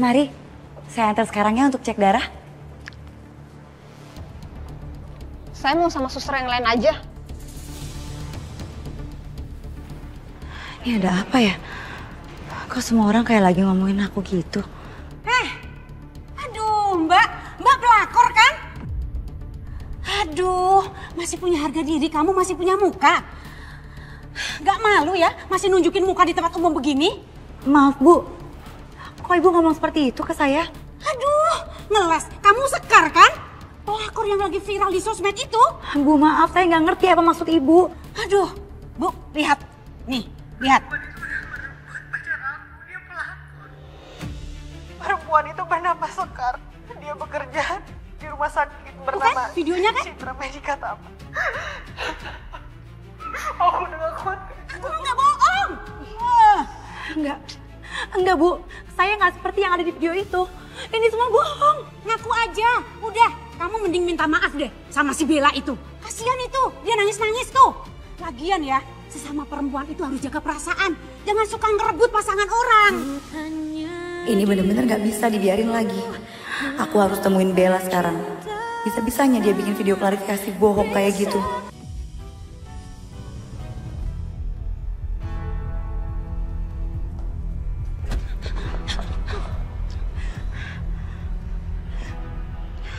mari. Saya antar sekarang ya untuk cek darah. Saya mau sama suster yang lain aja. Ini ada apa ya? Kok semua orang kayak lagi ngomongin aku gitu? Aduh mbak pelakor kan? Aduh, masih punya harga diri, kamu masih punya muka. Gak malu ya, masih nunjukin muka di tempat umum begini? Maaf Bu, kok Ibu ngomong seperti itu ke saya? Aduh, ngeles, kamu Sekar kan? Pelakor yang lagi viral di sosmed itu. Bu maaf, saya nggak ngerti apa maksud Ibu. Aduh, Bu, lihat. Nih, lihat. Perempuan itu bernama Sekar. Dia bekerja di rumah sakit bernama videonya kan? Citra Medika Tama. Aku udah gak kuat. Aku nggak bohong. Enggak Bu, saya nggak seperti yang ada di video itu. Ini semua bohong. Ngaku aja. Udah, kamu mending minta maaf deh sama si Bella itu. Kasihan itu, dia nangis-nangis tuh. Lagian ya, sesama perempuan itu harus jaga perasaan. Jangan suka ngerebut pasangan orang. Ini bener-bener nggak bisa dibiarin lagi. Aku harus temuin Bella sekarang. Bisa-bisanya dia bikin video klarifikasi bohong kayak gitu.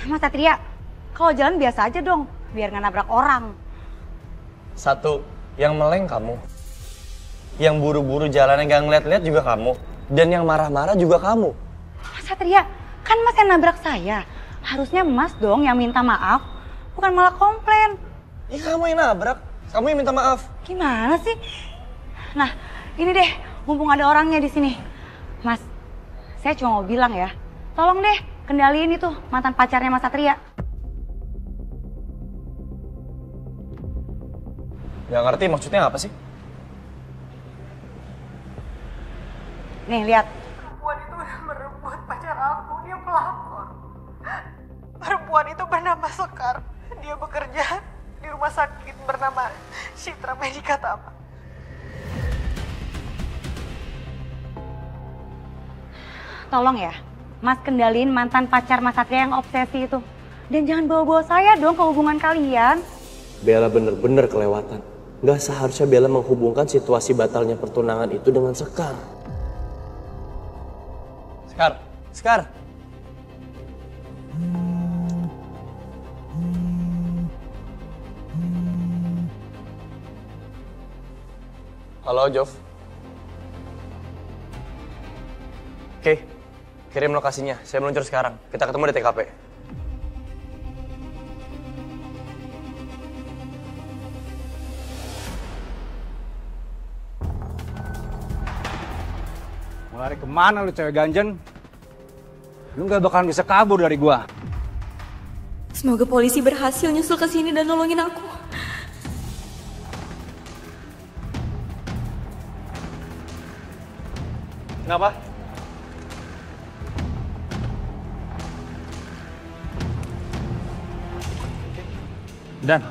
Mas Satria, kalau jalan biasa aja dong, biar nggak nabrak orang. Satu, yang meleng kamu. Yang buru-buru jalannya gak ngeliat-liat juga kamu. Dan yang marah-marah juga kamu. Mas Satria, kan Mas yang nabrak saya. Harusnya Mas dong yang minta maaf, bukan malah komplain. Ya kamu yang nabrak, kamu yang minta maaf. Gimana sih? Nah, ini deh, mumpung ada orangnya di sini. Mas, saya cuma mau bilang ya, tolong deh kendaliin itu mantan pacarnya Mas Satria. Gak ngerti maksudnya apa sih? Nih, lihat. Perempuan itu udah merebut pacar aku. Dia pelakor. Perempuan itu bernama Sekar. Dia bekerja di rumah sakit bernama Citra Medika Tama. Tolong ya, Mas kendaliin mantan pacar Mas Satria yang obsesi itu. Dan jangan bawa-bawa saya dong ke hubungan kalian. Bella bener-bener kelewatan. Gak seharusnya Bella menghubungkan situasi batalnya pertunangan itu dengan Sekar. Sekar. Halo, Jov. Oke, kirim lokasinya. Saya meluncur sekarang. Kita ketemu di TKP. Mau lari kemana lu cewek ganjen? Lu gak bakalan bisa kabur dari gua. Semoga polisi berhasil nyusul ke sini dan nolongin aku. Kenapa? Dan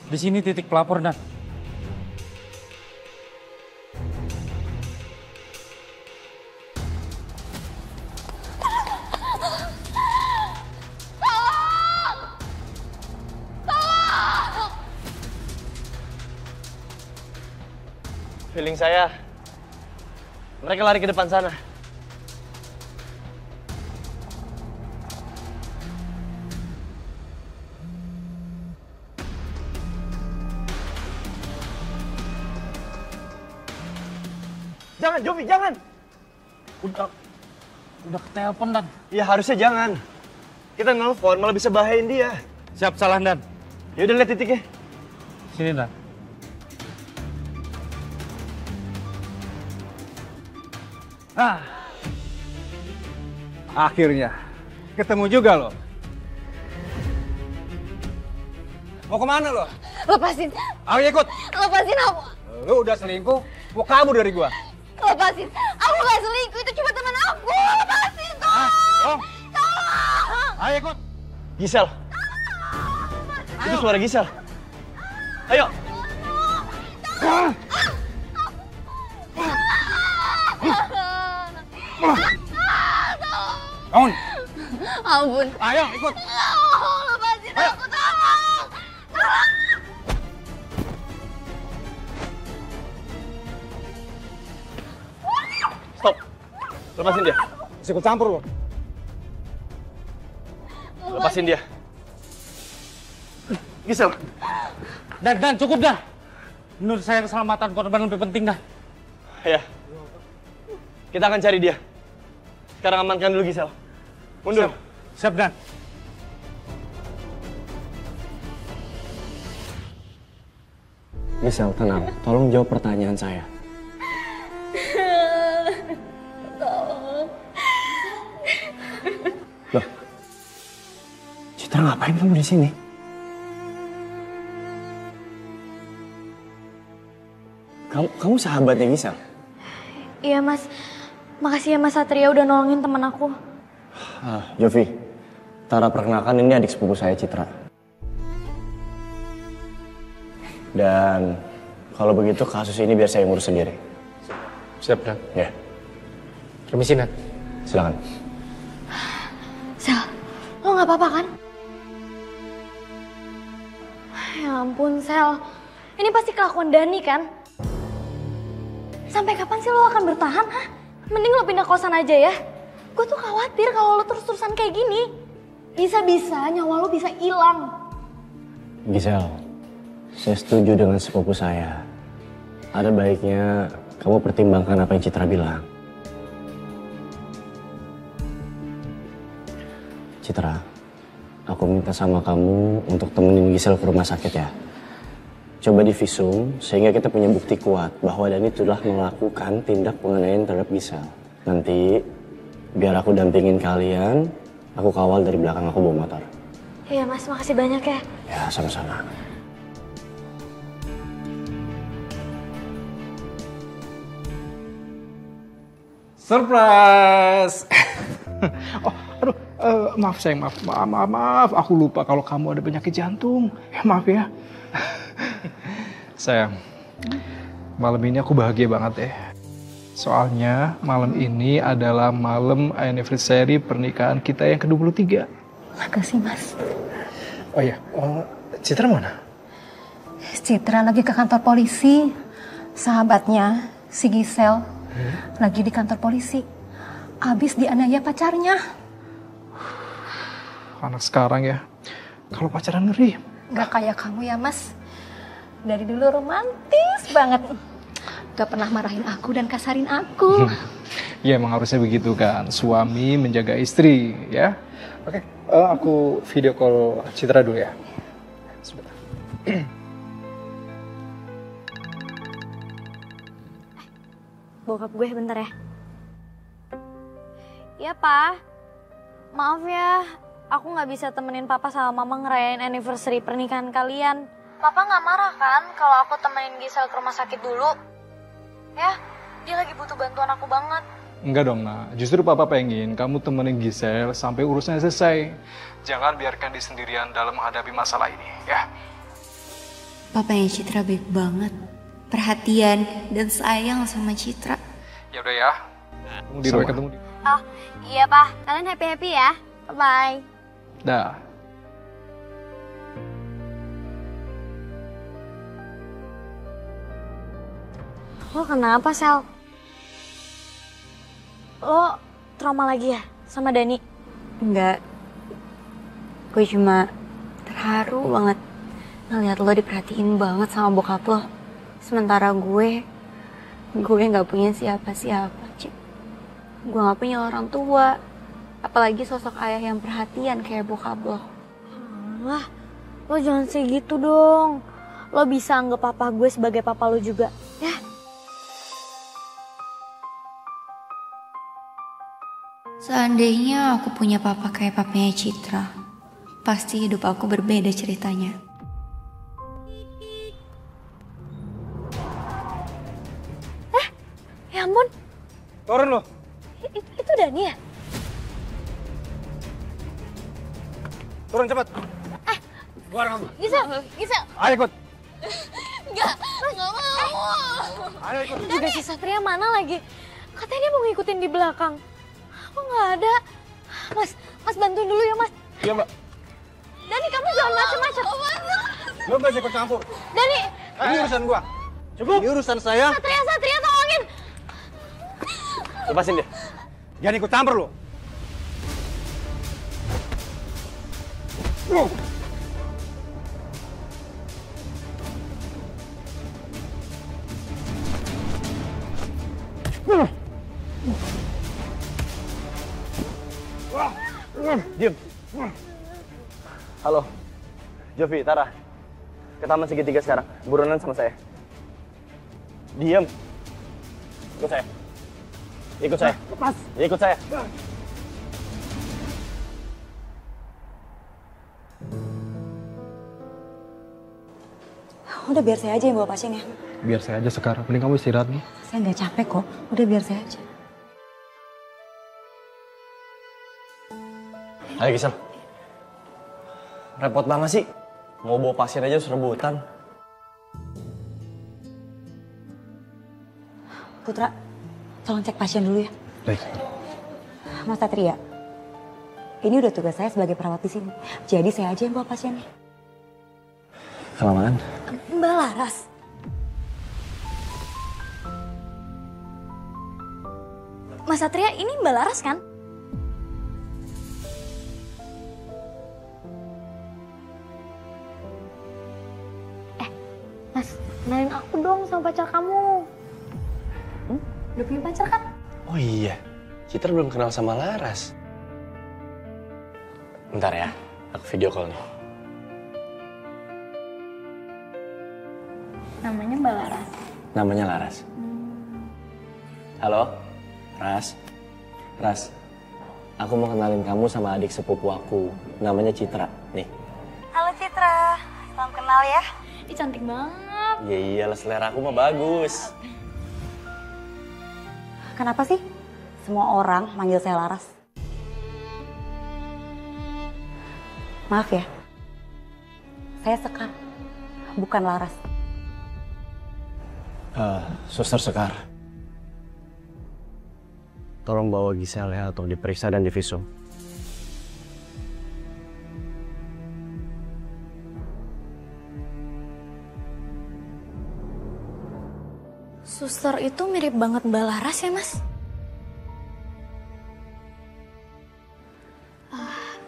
di sini titik pelapor, Dan. Feeling saya, mereka lari ke depan sana. Jangan, Jovi, jangan! Udah ketelepon, Dan. Ya harusnya jangan. Kita nelfon malah bisa bahayain dia. Siap, salah, Dan. Ya udah lihat titiknya. Sini, Dan. Akhirnya ketemu juga lo. Mau kemana lo? Lepasin. Ayo ikut. Lepasin aku. Lu udah selingkuh, mau kabur dari gua. Lepasin. Aku gak selingkuh, itu cuma teman aku. Lepasin, tolong. Oh. Tolong. Ayo ikut. Gisel. Itu suara Gisel. Ayo. Bangun. Ampun. Ayo ikut. Lepasin aku, tolong. Stop. Lepasin dia. Masih ikut campur lo. Lepasin dia. Gisel. Dan cukup dah. Menurut saya keselamatan korban lebih penting dah. Ya. Kita akan cari dia. Sekarang amankan dulu Gisel. Mundur. Siap Dan. Gisel, tenang. Tolong jawab pertanyaan saya. Loh, Citra ngapain kamu di sini? Kamu sahabatnya Gisel? Iya Mas, makasih ya Mas Satria udah nolongin teman aku. Jovi, Tara perkenalkan ini adik sepupu saya Citra. Dan kalau begitu kasus ini biar saya ngurus sendiri. Siap Dan. Ya, Permisi Nat. silakan. Sel, lo gak apa-apa kan? Ya ampun Sel, ini pasti kelakuan Dani kan? Sampai kapan sih lo akan bertahan, ha? Mending lo pindah kosan aja ya. Gue tuh khawatir kalau lo terus-terusan kayak gini. Bisa-bisa nyawa lo bisa hilang. Gisel, saya setuju dengan sepupu saya. Ada baiknya kamu pertimbangkan apa yang Citra bilang. Citra, aku minta sama kamu untuk temenin Gisel ke rumah sakit ya. Coba divisum sehingga kita punya bukti kuat bahwa Dani telah melakukan tindak penganiayaan terhadap Gisel. Nanti biar aku dampingin kalian, aku kawal dari belakang, aku bawa motor. Iya Mas, makasih banyak ya. Ya, sama-sama. Surprise! Maaf sayang, maaf. Aku lupa kalau kamu ada penyakit jantung. Maaf ya. Sayang, malam ini aku bahagia banget ya. Soalnya malam ini adalah malam anniversary pernikahan kita yang ke-23. Makasih Mas. Oh iya, Citra mana? Citra lagi ke kantor polisi. Sahabatnya, si Gisel, lagi di kantor polisi. Abis dianiaya pacarnya. Anak sekarang ya, kalau pacaran ngeri. Gak kayak kamu ya Mas. Dari dulu romantis banget. Gak pernah marahin aku dan kasarin aku. Ya emang harusnya begitu kan, suami menjaga istri ya. Oke, aku video call Citra dulu ya. Sebentar. Bokap gue bentar ya. Iya Pa, maaf ya, aku gak bisa temenin Papa sama Mama ngerayain anniversary pernikahan kalian. Papa gak marah kan kalau aku temenin Gisel ke rumah sakit dulu? Ya, dia lagi butuh bantuan aku banget. Enggak dong, Nak. Justru Papa pengen kamu temenin Gisel sampai urusannya selesai. Jangan biarkan dia sendirian dalam menghadapi masalah ini, ya. Papanya Citra baik banget, perhatian dan sayang sama Citra. Ya udah ya. Ketemu di. Oh, iya Pa. Kalian happy-happy ya. Bye-bye. Dah. Lo kenapa, Sel? Lo trauma lagi ya sama Dani? Enggak. Gue cuma terharu banget ngeliat lo diperhatiin banget sama bokap lo. Sementara gue gak punya siapa-siapa, Cik. Gue gak punya orang tua. Apalagi sosok ayah yang perhatian kayak bokap lo. Wah, lo jangan segitu dong. Lo bisa anggap papa gue sebagai papa lo juga, ya? Seandainya aku punya papa kayak papanya Citra, pasti hidup aku berbeda ceritanya. Ya ampun. Turun lo. Itu Dani ya? Turun cepat. Keluar kamu. Gisel. Ayo ikut. Enggak mau. Ayo ikut. Juga si Satria mana lagi? Katanya dia mau ngikutin di belakang. Kok nggak ada? Mas bantuin dulu ya, Mas. Iya, Mbak. Dani, kamu jangan macam-macam. Lo gak usah ikut campur. Dani. Ini urusan gua. Cukup. Ini urusan saya. Satria, tolongin. Lepasin dia. Jangan ikut campur lo. Diam. Halo, Jovi, Tara. Ke taman segitiga sekarang. Burunan sama saya. Diam. Ikut saya. Ikut saya. Lepas. Ikut saya. Udah biar saya aja yang bawa pasien ya. Biar saya aja sekarang. Mending kamu istirahat nih. Saya nggak capek kok. Udah biar saya aja. Ayo Gisel. Repot banget sih. Mau bawa pasien aja rebutan. Putra, tolong cek pasien dulu ya. Baik. Mas Satria, ini udah tugas saya sebagai perawat di sini. Jadi saya aja yang bawa pasiennya. Kelamaan. Mbak Laras. Mas Satria, ini Mbak Laras kan? Mas, kenalin aku dong sama pacar kamu. Udah punya pacar kan? Oh iya, Citra belum kenal sama Laras. Bentar ya, aku video call nih. Namanya Mbak Laras. Namanya Laras. Halo, Ras. Ras, aku mau kenalin kamu sama adik sepupu aku. Namanya Citra, nih. Halo Citra, salam kenal ya. Ih, cantik banget. Ya iyalah, selera aku mah bagus. Kenapa sih semua orang manggil saya Laras? Maaf ya, saya Sekar, bukan Laras. Suster Sekar. Tolong bawa Gisel ya untuk diperiksa dan divisum. Suster itu mirip banget Mbak Laras ya, Mas?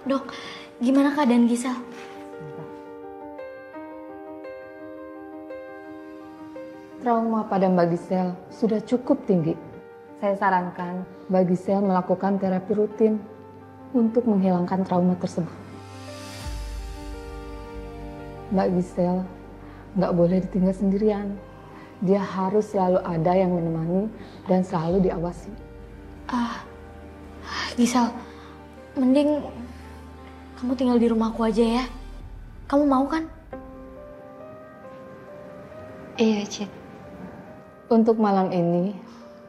Dok, gimana keadaan Gisel? Trauma pada Mbak Gisel sudah cukup tinggi. Saya sarankan Mbak Gisel melakukan terapi rutin untuk menghilangkan trauma tersebut. Mbak Gisel nggak boleh ditinggal sendirian. Dia harus selalu ada yang menemani dan selalu diawasi. Gisel, mending kamu tinggal di rumahku aja ya. Kamu mau kan? Iya, Cit. Untuk malam ini,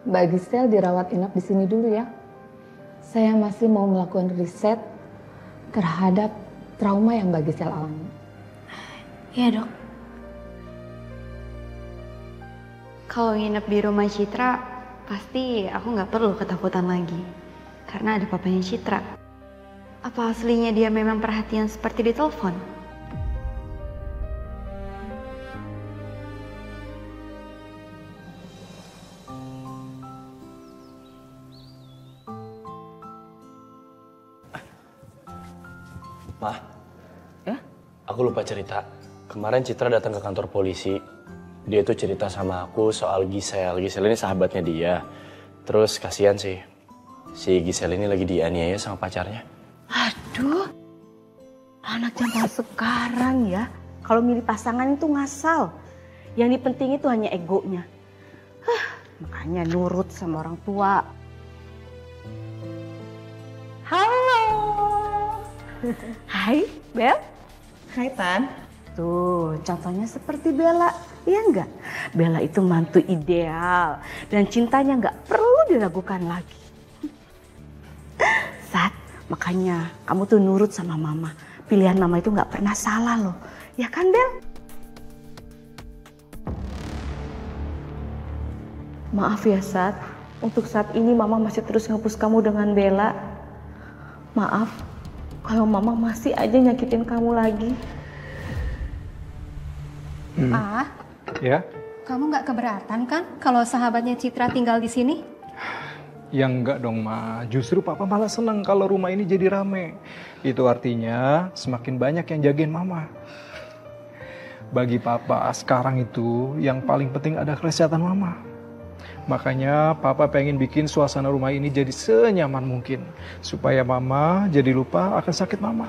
Mbak Gisel dirawat inap di sini dulu ya. Saya masih mau melakukan riset terhadap trauma yang Mbak Gisel alami. Iya, Dok. Kalau nginep di rumah Citra, pasti aku nggak perlu ketakutan lagi. Karena ada papanya Citra. Apa aslinya dia memang perhatian seperti di telepon? Ma, ya? Aku lupa cerita. Kemarin Citra datang ke kantor polisi. Dia tuh cerita sama aku soal Gisel. Gisel ini sahabatnya dia. Terus kasihan sih, si Gisel ini lagi dianiaya sama pacarnya. Aduh, anak zaman sekarang ya, kalau milih pasangan itu ngasal. Yang dipenting itu hanya egonya. Makanya nurut sama orang tua. Halo. Hai, Bel. Hai, Tan. Tuh, contohnya seperti Bella. Iya enggak? Bella itu mantu ideal. Dan cintanya enggak perlu diragukan lagi. Sat, makanya kamu tuh nurut sama mama. Pilihan mama itu enggak pernah salah loh. Ya kan, Bel? Maaf ya, Sat. Untuk saat ini Mama masih terus ngepus kamu dengan Bella. Maaf kalau Mama masih aja nyakitin kamu lagi. Ah, Ya? kamu nggak keberatan kan kalau sahabatnya Citra tinggal di sini? Ya enggak dong, Ma. Justru Papa malah senang kalau rumah ini jadi rame. Itu artinya semakin banyak yang jagain Mama. Bagi Papa, sekarang itu yang paling penting ada kesehatan Mama. Makanya Papa pengen bikin suasana rumah ini jadi senyaman mungkin. Supaya Mama jadi lupa akan sakit Mama.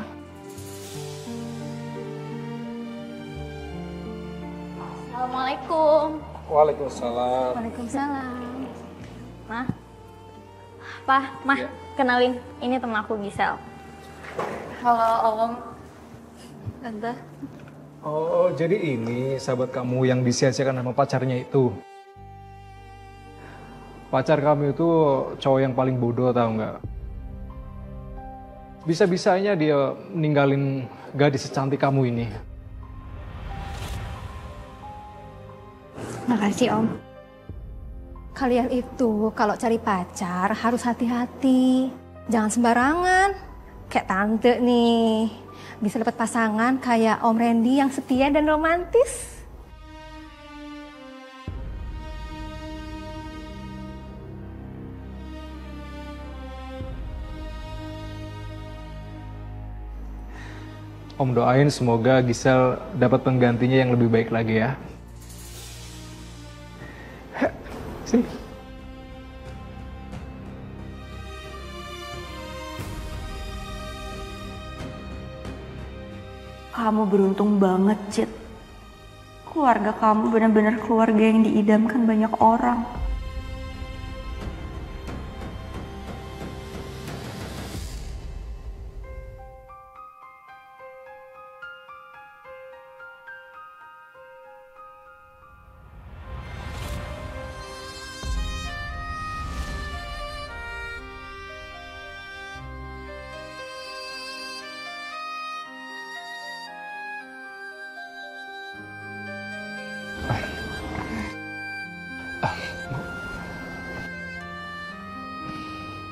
Assalamualaikum. Waalaikumsalam. Waalaikumsalam. Mah, kenalin, ini temen aku Gisel. Halo Om. Tante. Oh, jadi ini sahabat kamu yang disia-siakan sama pacarnya itu. Pacar kamu itu cowok yang paling bodoh, tau nggak? Bisa-bisanya dia ninggalin gadis secantik kamu ini. Makasih Om. Kalian itu kalau cari pacar harus hati-hati. Jangan sembarangan. Kayak tante nih. Bisa dapat pasangan kayak Om Randy yang setia dan romantis. Om doain semoga Gisel dapat penggantinya yang lebih baik lagi ya. Sini. Kamu beruntung banget, Cit. Keluarga kamu benar-benar keluarga yang diidamkan banyak orang.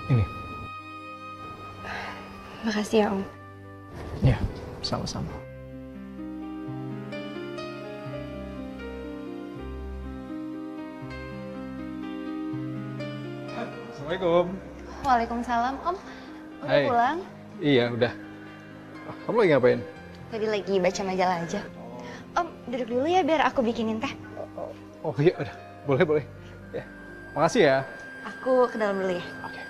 Ini. Makasih ya, Om. Ya, sama-sama. Assalamualaikum. Waalaikumsalam, Om. Udah Hai. pulang? Iya, udah. Kamu lagi ngapain? Tadi lagi baca majalah aja. Om, duduk dulu ya biar aku bikinin teh. Oh iya, udah. Boleh, boleh. Ya. Makasih ya. Aku ke dalam dulu ya. Oke.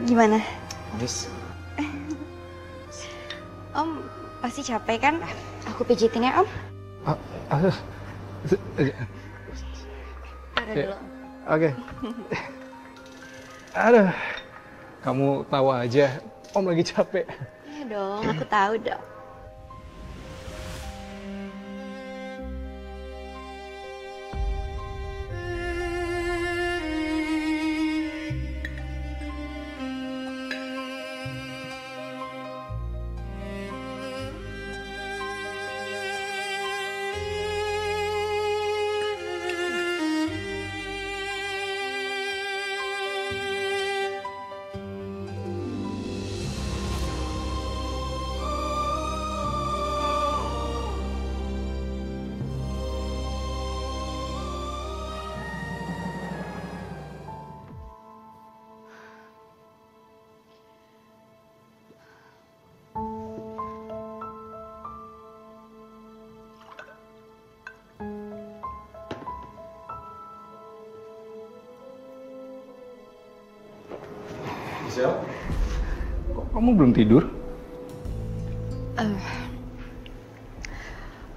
Gimana? Yes. Om, pasti capek kan? Aku pijitin ya, Om. Taruh dulu. Oke. Aduh, kamu tahu aja, Om lagi capek. Iya dong, aku tahu dong. Gisel, kok kamu belum tidur?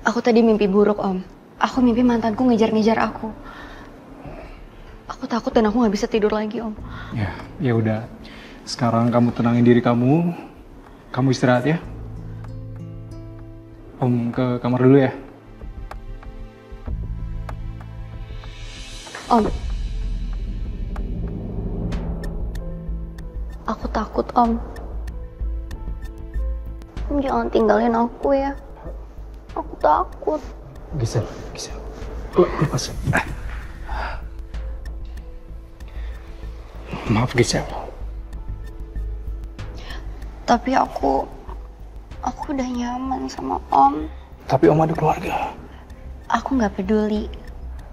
Aku tadi mimpi buruk, Om. Aku mimpi mantanku ngejar-ngejar aku. Aku takut dan aku nggak bisa tidur lagi, Om. Ya udah. Sekarang kamu tenangin diri kamu. Kamu istirahat ya. Om ke kamar dulu ya. Om, Aku takut, Om. Om jangan tinggalin aku ya. Aku takut. Gisel. Lepas. Maaf Gisel. Tapi aku udah nyaman sama Om. Tapi Om ada keluarga. Aku nggak peduli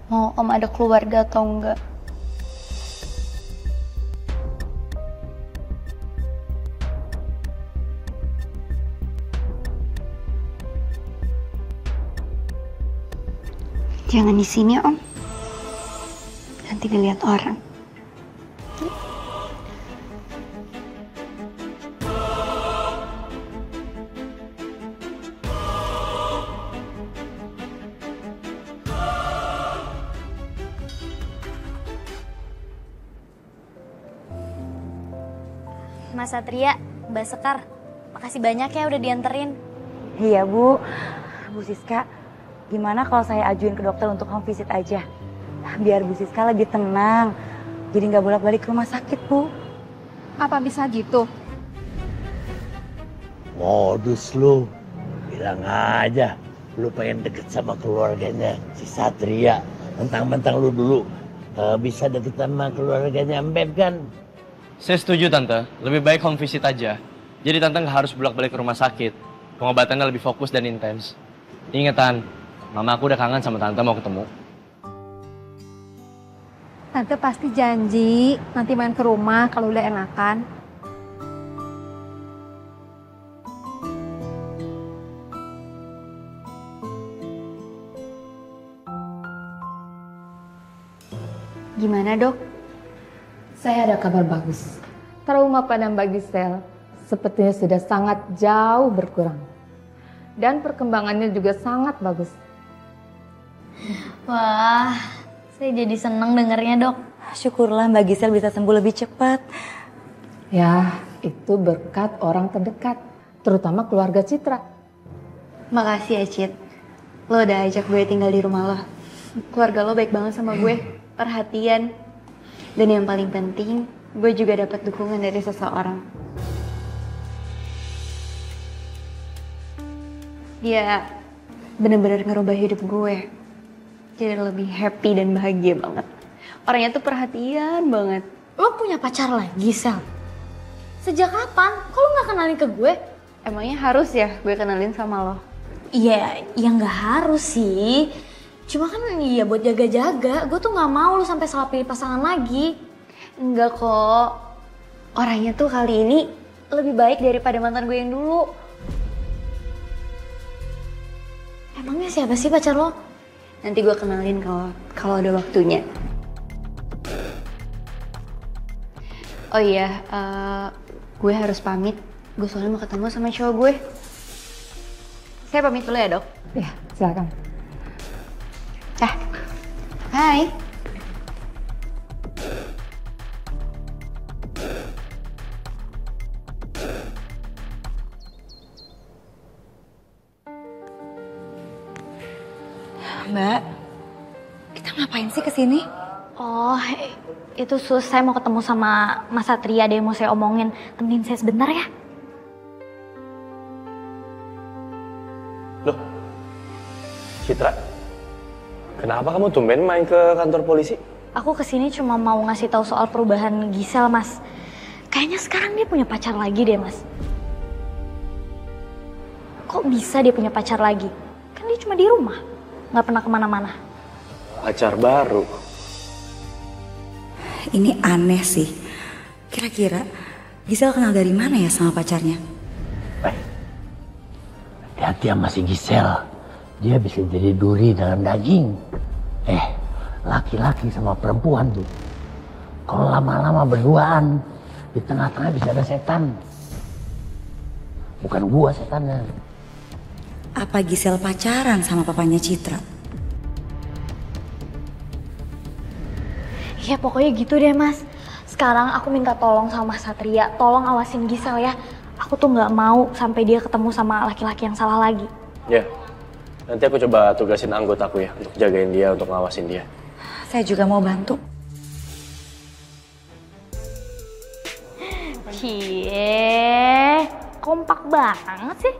mau Om ada keluarga atau enggak. Jangan di sini, Om. Nanti dilihat orang. Mas Satria, Mbak Sekar, makasih banyak ya udah dianterin. Iya Bu Siska, gimana kalau saya ajuin ke dokter untuk home visit aja? Biar Bu Siska lebih tenang, jadi nggak bolak-balik ke rumah sakit Bu. Apa bisa gitu? Modus lu, bilang aja lu pengen deket sama keluarganya si Satria. Mentang-mentang lu dulu bisa deket sama keluarganya Mbeb kan? Saya setuju Tante, lebih baik home visit aja. Jadi Tante nggak harus bolak-balik ke rumah sakit. Pengobatannya lebih fokus dan intens. Ingetan, Mama aku udah kangen sama Tante mau ketemu. Tante pasti janji nanti main ke rumah kalau udah enakan. Gimana, Dok? Saya ada kabar bagus. Trauma pada Mbak Gisel sepertinya sudah sangat jauh berkurang. Dan perkembangannya juga sangat bagus. Wah, saya jadi seneng dengernya, Dok. Syukurlah Mbak Gisel bisa sembuh lebih cepat. Ya, itu berkat orang terdekat, terutama keluarga Citra. Makasih ya, Cit. Lo udah ajak gue tinggal di rumah lo. Keluarga lo baik banget sama gue, perhatian. Dan yang paling penting, gue juga dapat dukungan dari seseorang. Dia bener-bener ngerubah hidup gue. Jadi lebih happy dan bahagia banget. Orangnya tuh perhatian banget. Lo punya pacar lagi, Sel? Sejak kapan? Kok lo gak kenalin ke gue? Emangnya harus ya gue kenalin sama lo? Iya, ya gak harus sih. Cuma kan iya buat jaga-jaga. Gue tuh gak mau lo sampai salah pilih pasangan lagi. Enggak kok. Orangnya tuh kali ini lebih baik daripada mantan gue yang dulu. Emangnya siapa sih pacar lo? Nanti gue kenalin kalau ada waktunya. Oh iya, gue harus pamit. Gue soalnya mau ketemu sama cowok gue. Saya pamit dulu ya, Dok. Ya, silakan. Hai. Mbak, kita ngapain sih kesini? Oh, itu Sus, saya mau ketemu sama Mas Satria, ada yang mau saya omongin. Temenin saya sebentar ya. Loh, Citra, kenapa kamu tumben main ke kantor polisi? Aku kesini cuma mau ngasih tahu soal perubahan Gisel, Mas. Kayaknya sekarang dia punya pacar lagi deh, Mas. Kok bisa dia punya pacar lagi? Kan dia cuma di rumah, nggak pernah kemana-mana. Pacar baru? Ini aneh sih. Kira-kira Gisel kenal dari mana ya sama pacarnya? Hati-hati sama si Gisel. Dia bisa jadi duri dalam daging. Laki-laki sama perempuan tuh, kalau lama-lama berduaan, di tengah-tengah bisa ada setan. Bukan gua setannya. Apa Gisel pacaran sama papanya Citra? Ya pokoknya gitu deh, Mas. Sekarang aku minta tolong sama Mas Satria, tolong awasin Gisel ya. Aku tuh nggak mau sampai dia ketemu sama laki-laki yang salah lagi. Ya, nanti aku coba tugasin anggotaku ya untuk jagain dia, untuk ngawasin dia. Saya juga mau bantu. Cie, kompak banget sih.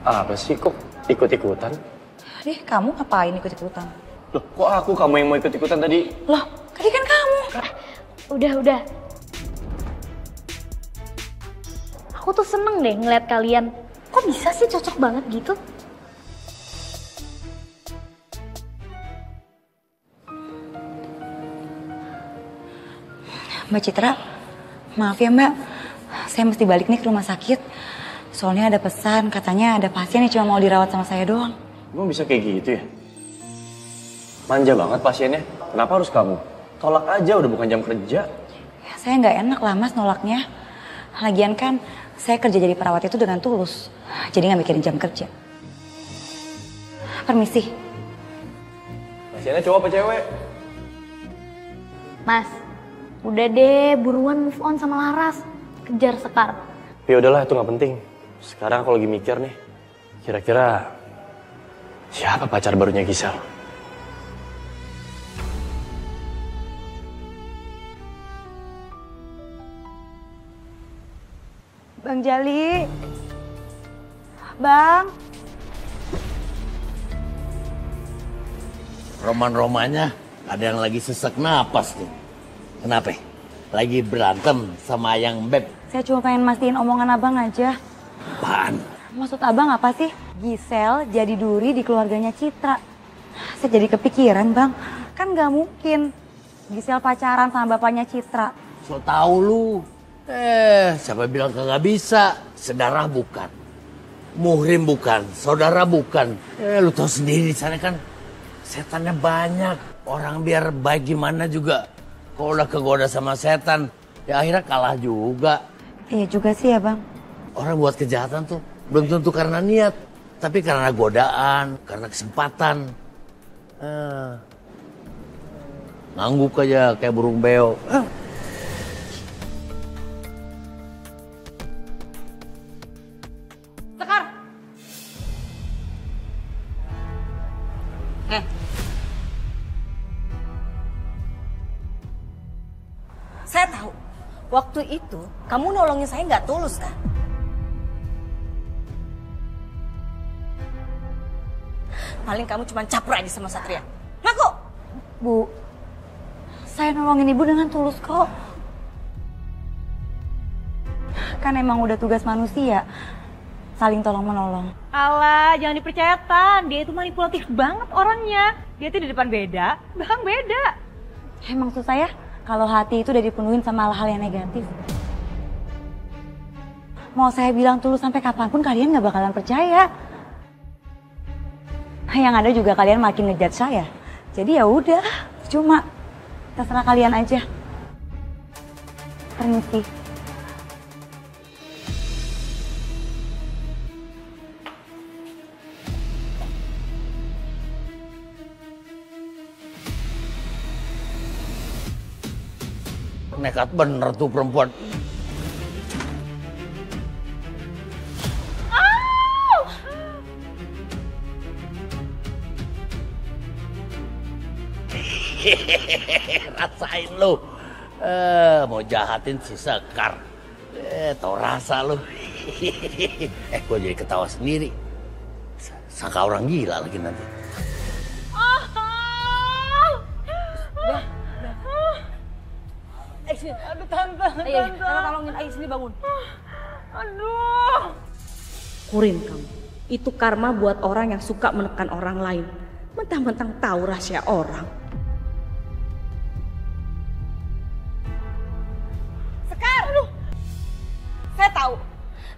Apa sih kok ikut-ikutan? Kamu ngapain ikut-ikutan? Loh, kok kamu yang mau ikut-ikutan tadi? Loh, tadi kan kamu. Udah. Aku tuh seneng deh ngeliat kalian. Kok bisa sih cocok banget gitu? Mbak Citra, maaf ya Mbak, saya mesti balik nih ke rumah sakit. Soalnya ada pesan, katanya ada pasien yang cuma mau dirawat sama saya doang. Emang bisa kayak gitu ya? Manja banget pasiennya. Kenapa harus kamu? Tolak aja, udah bukan jam kerja. Ya, saya nggak enak lah Mas nolaknya. Lagian kan saya kerja jadi perawat itu dengan tulus. Jadi nggak mikirin jam kerja. Permisi. Pasiennya cowok apa cewek? Mas, udah deh buruan move on sama Laras. Kejar Sekar. Ya udahlah, itu nggak penting. Sekarang aku lagi mikir nih, kira-kira siapa pacar barunya Gisel? Bang Jali. Bang. Roman-romannya ada yang lagi sesak napas nih. Kenapa? Lagi berantem sama yang Beb. Saya cuma pengen mastiin omongan abang aja. Apaan? Maksud abang apa sih? Gisel jadi duri di keluarganya Citra. Saya jadi kepikiran bang. Kan gak mungkin Gisel pacaran sama bapaknya Citra. So tau lu. Siapa bilang kagak bisa? Saudara bukan. Muhrim bukan. Saudara bukan. Lu tau sendiri di sana kan setannya banyak. Orang biar baik gimana juga. Kalau udah kegoda sama setan, ya akhirnya kalah juga. Iya juga sih ya bang. Orang buat kejahatan tuh belum tentu karena niat, tapi karena godaan, karena kesempatan. Ngangguk aja kayak burung beo. Sekar. Saya tahu, waktu itu kamu nolongin saya nggak tulus kan? Paling kamu cuma caper aja sama Satria. Ngaku! Bu, saya nolongin ibu dengan tulus kok. Kan emang udah tugas manusia, saling tolong-menolong. Alah, jangan dipercaya Tan. Dia itu manipulatif banget orangnya. Dia tuh di depan beda, belakang beda. Maksud saya, kalau hati itu udah dipenuhin sama hal-hal yang negatif. Mau saya bilang tulus sampai kapanpun kalian gak bakalan percaya. Yang ada juga kalian makin ngejat saya. Jadi ya udah, cuma terserah kalian aja. Permisi. Nekat bener tuh perempuan. Rasain lu. Mau jahatin si Sekar. Tau rasa lu. Gue jadi ketawa sendiri. Sangka orang gila lagi nanti. Aduh tante. Ayo, tolongin Ayu sini bangun. Aduh. Kurin kamu. Itu karma buat orang yang suka menekan orang lain. Mentang-mentang tahu rahasia orang. Sekar. Aduh. Saya tahu.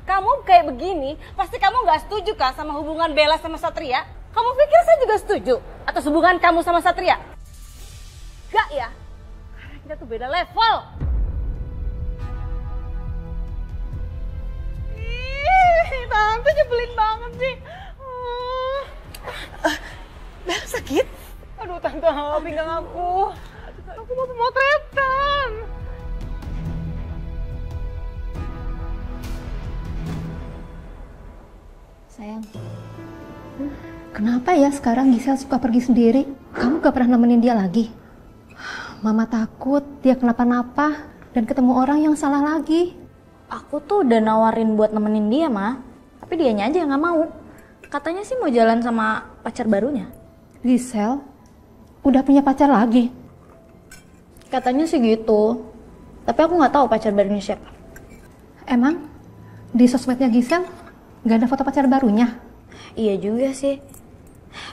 Kamu kayak begini, pasti kamu gak setuju kan sama hubungan Bella sama Satria? Kamu pikir saya juga setuju atas hubungan kamu sama Satria? Gak ya? Karena kita tuh beda level. Ih, tante nyebelin banget sih. Bella sakit? Aduh tante, pinggang aku. Aku mau pemotretan. Sayang, kenapa ya sekarang Gisel suka pergi sendiri? Kamu gak pernah nemenin dia lagi? Mama takut dia kenapa-napa dan ketemu orang yang salah lagi. Aku tuh udah nawarin buat nemenin dia, Ma. Tapi dianya aja yang gak mau. Katanya sih mau jalan sama pacar barunya. Gisel udah punya pacar lagi? Katanya sih gitu. Tapi aku gak tahu pacar barunya siapa. Emang di sosmednya Gisel gak ada foto pacar barunya? Iya juga sih.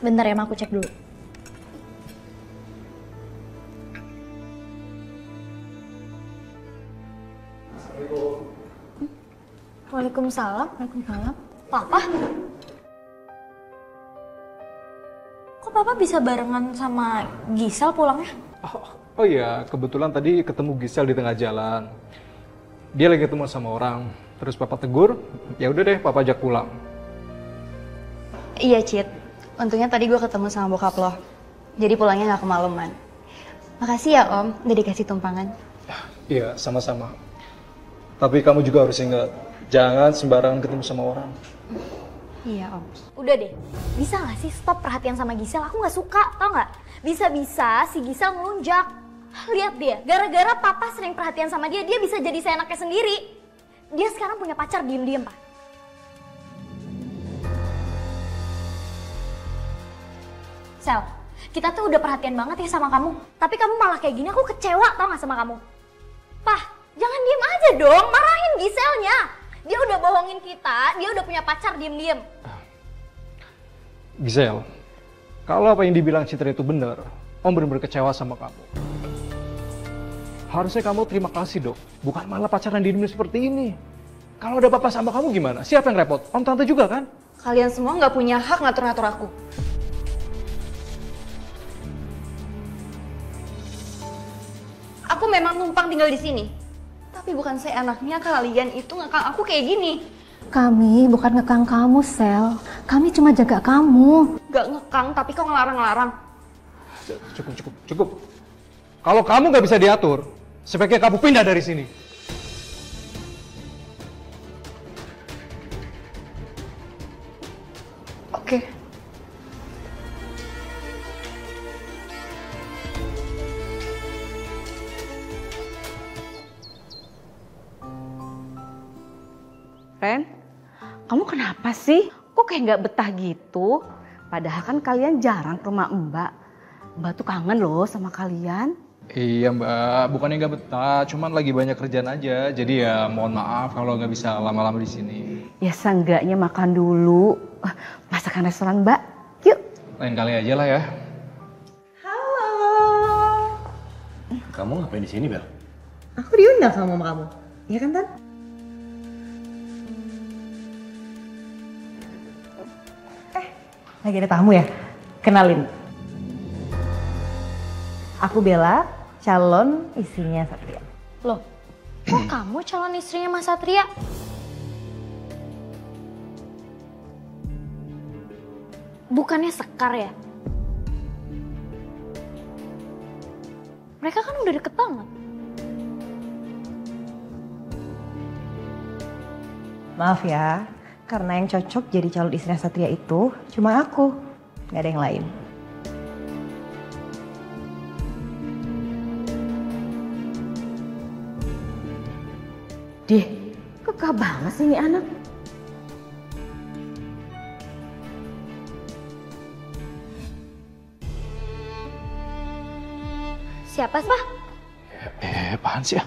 Bentar ya, Ma, aku cek dulu. Waalaikumsalam. Waalaikumsalam. Papa? Kok Papa bisa barengan sama Gisel pulangnya? Oh iya, kebetulan tadi ketemu Gisel di tengah jalan. Dia lagi ketemu sama orang, terus Papa tegur, ya udah deh Papa ajak pulang. Iya, Cit. Untungnya tadi gue ketemu sama bokap lo. Jadi pulangnya gak kemalaman. Makasih ya, Om, udah dikasih tumpangan. Iya, sama-sama. Tapi kamu juga harus ingat, jangan sembarangan ketemu sama orang. Iya, Om. Udah deh, bisa gak sih stop perhatian sama Gisel? Aku gak suka, tau gak? Bisa-bisa si Gisel ngelunjak. Lihat dia, gara-gara Papa sering perhatian sama dia, dia bisa jadi seenaknya sendiri. Dia sekarang punya pacar diem-diem, Pak. Sel, kita tuh udah perhatian banget ya sama kamu. Tapi kamu malah kayak gini, aku kecewa tau gak sama kamu? Pah, jangan diem aja dong, marahin Giselnya. Dia udah bohongin kita, dia udah punya pacar diem-diem. Gisel, kalau apa yang dibilang Citra itu benar, Om benar-benar kecewa sama kamu. Harusnya kamu terima kasih dong, bukan malah pacaran diem seperti ini. Kalau ada papa sama kamu gimana? Siapa yang repot? Om tante juga kan? Kalian semua nggak punya hak ngatur-ngatur aku. Aku memang numpang tinggal di sini. Tapi bukan seenaknya kalian itu ngekang aku kayak gini. Kami bukan ngekang kamu, Sel. Kami cuma jaga kamu. Gak ngekang, tapi kok ngelarang-larang. Cukup. Kalau kamu nggak bisa diatur, sebaiknya kamu pindah dari sini. Oke. Ren, kamu kenapa sih? Kok kayak nggak betah gitu? Padahal kan kalian jarang ke rumah Mbak. Mbak tuh kangen loh sama kalian. Iya Mbak, bukannya nggak betah, cuman lagi banyak kerjaan aja. Jadi ya mohon maaf kalau nggak bisa lama-lama di sini. Ya seenggaknya makan dulu. Masakan restoran Mbak, yuk. Lain kali aja lah ya. Halo. Kamu ngapain di sini, Bel? Aku diundang sama mama kamu. Iya kan, Tan? Lagi ada tamu ya? Kenalin. Aku Bella, calon istrinya Satria. Loh, kok kamu calon istrinya Mas Satria? Bukannya Sekar ya? Mereka kan udah deket banget. Maaf ya, karena yang cocok jadi calon istrinya Satria itu cuma aku, gak ada yang lain. Deh, kekeh banget sih ini anak. Siapa sih, Pak? Apaan sih ya?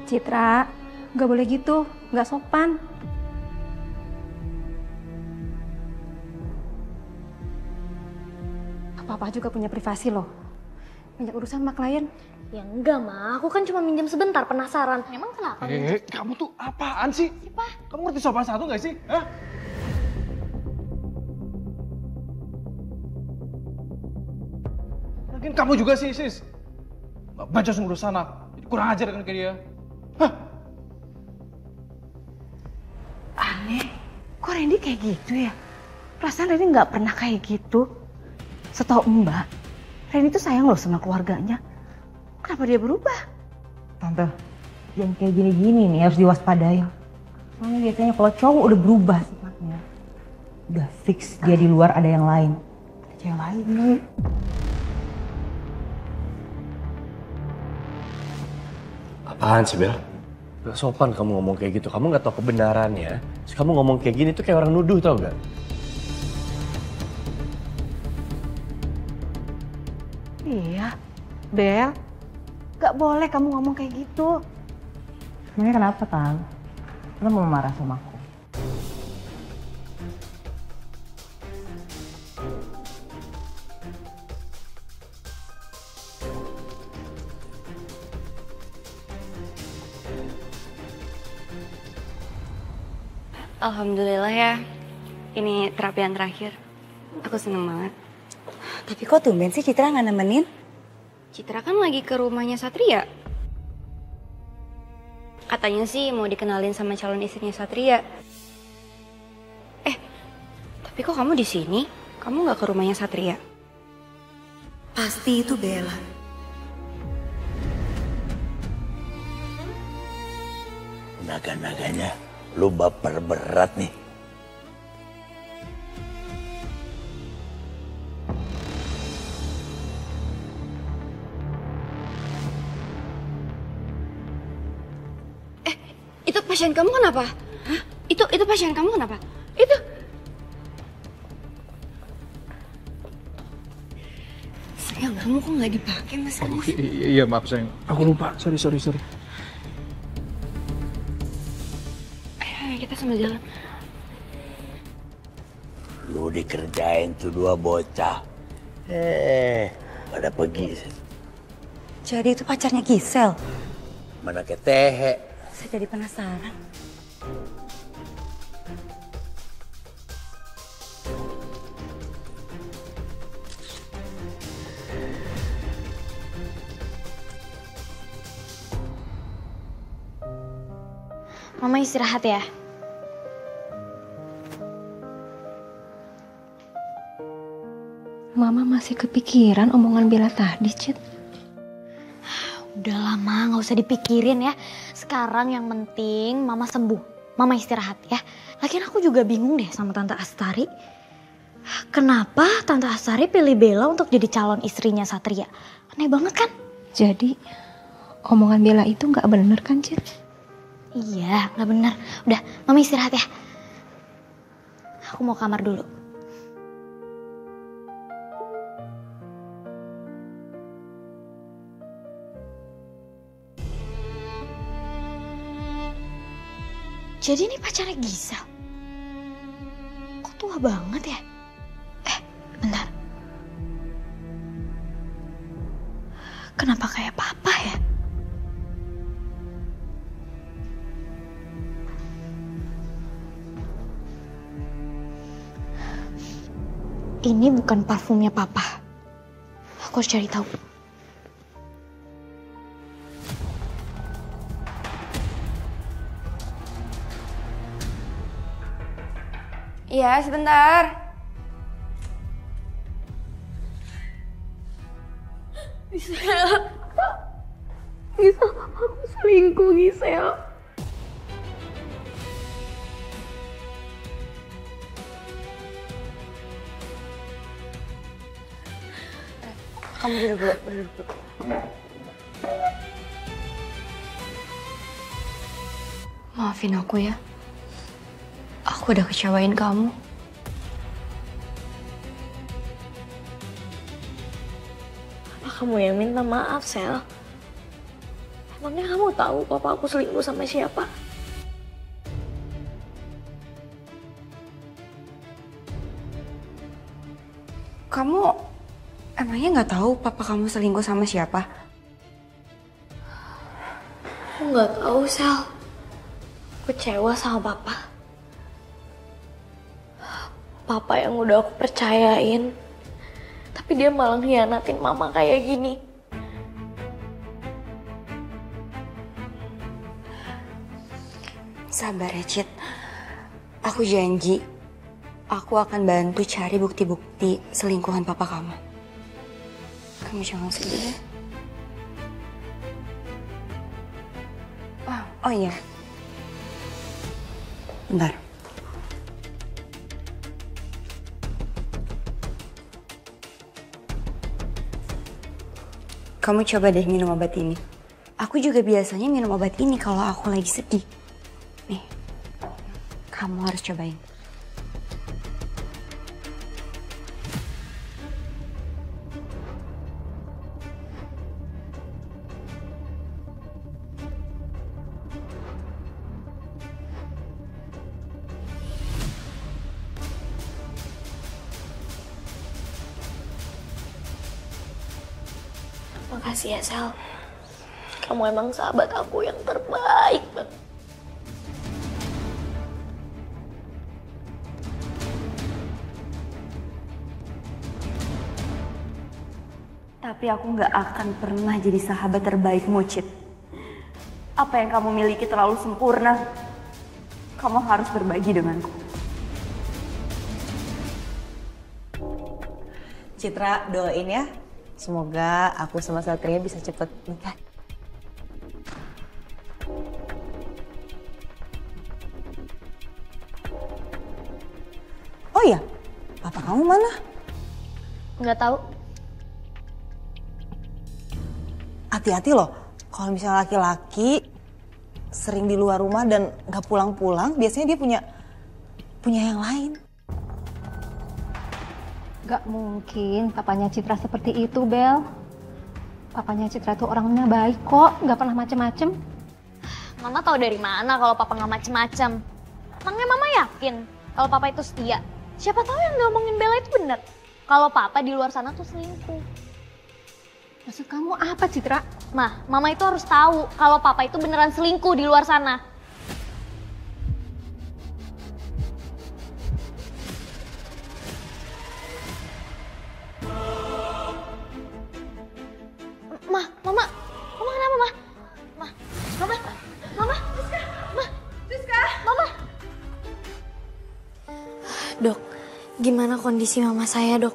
Citra, gak boleh gitu, gak sopan. Papa juga punya privasi loh. Banyak urusan sama klien. Ya enggak, Ma. Aku kan cuma minjem sebentar, penasaran. Emang kenapa? Kamu tuh apaan sih? Kamu ngerti sopan satu gak sih? Hah? Mungkin kamu juga sih, sis. Gak baca ngurus anak. Kurang ajar kan ke dia. Hah? Aneh, kok Randy kayak gitu ya? Perasaan Randy nggak pernah kayak gitu. Setahu Mbak, Randy tuh sayang loh sama keluarganya. Kenapa dia berubah? Tante, yang kayak gini-gini nih harus diwaspadai. Soalnya biasanya kalau cowok udah berubah sifatnya, udah fix dia di luar ada yang lain. Ada cewek lain nih. Apaan sih, Bel? Gak sopan kamu ngomong kayak gitu. Kamu gak tahu kebenarannya. Terus kamu ngomong kayak gini tuh kayak orang nuduh, tau gak? Iya, Bel. Gak boleh kamu ngomong kayak gitu. Sebenarnya kenapa, Kang? Lo mau marah sama aku? Alhamdulillah ya, ini terapi yang terakhir. Aku seneng banget. Tapi kok tumben sih Citra nggak nemenin? Citra kan lagi ke rumahnya Satria. Katanya sih mau dikenalin sama calon istrinya Satria. Tapi kok kamu di sini? Kamu nggak ke rumahnya Satria? Pasti itu Bella. Naga-naganya lu baper berat nih. Itu pasien kamu kenapa? Hah? Itu pasien kamu kenapa? Itu. Sayang, kamu kok nggak dipakai mas? Iya maaf sayang, aku lupa. Sorry. Ayo kita sambil jalan. Lu dikerjain tuh dua bocah. Pada pergi. Jadi itu pacarnya Gisel. Mana ketehe. Saya jadi penasaran. Mama istirahat ya. Mama masih kepikiran omongan Bella tadi, Cit. Udah lama, nggak usah dipikirin ya. Sekarang yang penting Mama sembuh. Mama istirahat ya. Lagian aku juga bingung deh sama Tante Astari. Kenapa Tante Astari pilih Bella untuk jadi calon istrinya Satria? Aneh banget kan? Jadi omongan Bella itu nggak bener kan, Cit? Iya, nggak bener. Udah, Mama istirahat ya. Aku mau kamar dulu. Jadi ini pacarnya Gisel. Kok tua banget ya? Bentar. Kenapa kayak papa ya? Ini bukan parfumnya papa. Aku harus cari tahu. Iya, sebentar. Gisel, aku selingkuh, Gisel. Kamu duduk dulu. Maafin aku ya. Aku udah kecewain kamu. Apa kamu yang minta maaf, Sel? Emangnya kamu tahu papa aku selingkuh sama siapa? Kamu emangnya nggak tahu papa kamu selingkuh sama siapa? Aku nggak tahu, Sel. Aku kecewa sama papa. Papa yang udah aku percayain. Tapi dia malah hianatin mama kayak gini. Sabar ya, Cit. Aku janji, aku akan bantu cari bukti-bukti selingkuhan papa kamu. Kamu jangan sedih ya. Oh iya. Bentar. Kamu coba deh minum obat ini. Aku juga biasanya minum obat ini kalau aku lagi sedih. Nih, kamu harus cobain. Makasih ya, Sel. Kamu emang sahabat aku yang terbaik banget. Tapi aku nggak akan pernah jadi sahabat terbaikmu, Cit. Apa yang kamu miliki terlalu sempurna. Kamu harus berbagi denganku. Citra, doain ya. Semoga aku sama Satria bisa cepet nikah. Oh iya, papa kamu mana? Nggak tahu. Hati-hati loh, kalau misalnya laki-laki sering di luar rumah dan nggak pulang-pulang, biasanya dia punya yang lain. Gak mungkin papanya Citra seperti itu, Bel. Papanya Citra tuh orangnya baik kok, gak pernah macem-macem. Mama tahu dari mana kalau papa nggak macem-macem? Emangnya mama yakin kalau papa itu setia? Siapa tahu yang ngomongin Bella itu bener. Kalau papa di luar sana tuh selingkuh. Maksud kamu apa, Citra? Mah, mama itu harus tahu kalau papa itu beneran selingkuh di luar sana. Mama kenapa, Mama, Siska, Mama. Dok, gimana kondisi mama saya, Dok?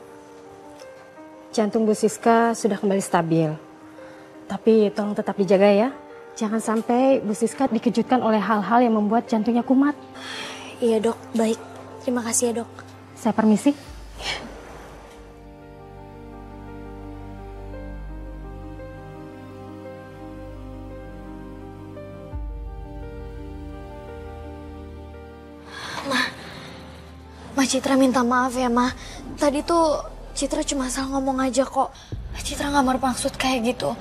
Jantung Bu Siska sudah kembali stabil. Tapi tolong tetap dijaga ya. Jangan sampai Bu Siska dikejutkan oleh hal-hal yang membuat jantungnya kumat. Iya, Dok. Baik. Terima kasih ya, Dok. Saya permisi. Ma Citra minta maaf ya, Ma. Tadi tuh Citra cuma salah ngomong aja kok. Citra gak bermaksud kayak gitu.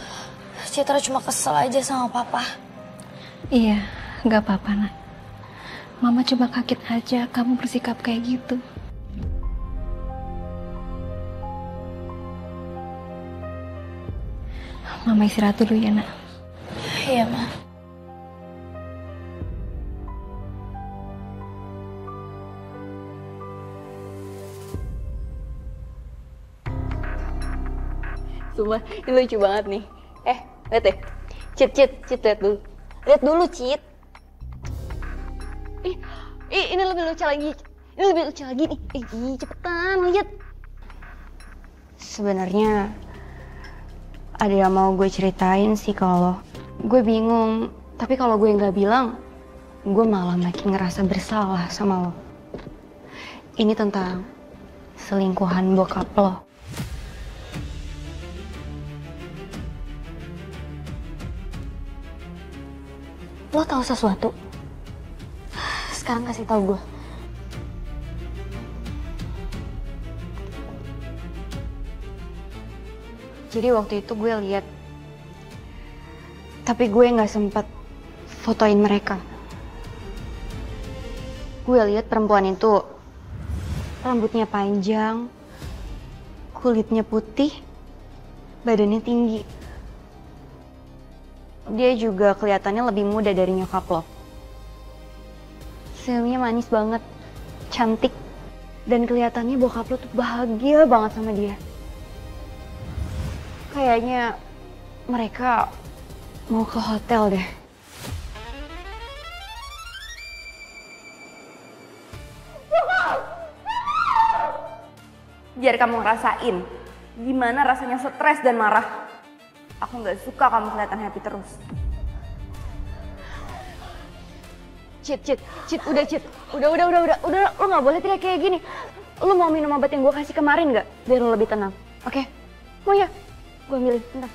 Citra cuma kesel aja sama papa. Iya, gak apa-apa, Nak. Mama cuma kaget aja kamu bersikap kayak gitu. Mama istirahat dulu ya, Nak. Iya, Ma. Sumpah, ini lucu banget nih. Lihat deh. Cit, lihat dulu. Lihat dulu, Cit. Ini lebih lucu lagi. Ini lebih lucu lagi nih. Cepetan, lihat. Sebenarnya ada yang mau gue ceritain sih kalau gue bingung. Tapi kalau gue nggak bilang, gue malah makin ngerasa bersalah sama lo. Ini tentang selingkuhan bokap lo. Lo tahu sesuatu? Sekarang kasih tahu gue. Jadi waktu itu gue lihat, tapi gue nggak sempat fotoin mereka. Gue lihat perempuan itu rambutnya panjang, kulitnya putih, badannya tinggi. Dia juga kelihatannya lebih muda dari nyokap lo. Senyumnya manis banget, cantik, dan kelihatannya bokap lo tuh bahagia banget sama dia. Kayaknya mereka mau ke hotel deh. Biar kamu ngerasain gimana rasanya stres dan marah. Aku nggak suka kamu kelihatan happy terus. Cit, udah Cit. Udah, lo nggak boleh teriak kayak gini. Lo mau minum obat yang gue kasih kemarin nggak? Biar lo lebih tenang, oke? Mau ya? Gue ambilin, bentar.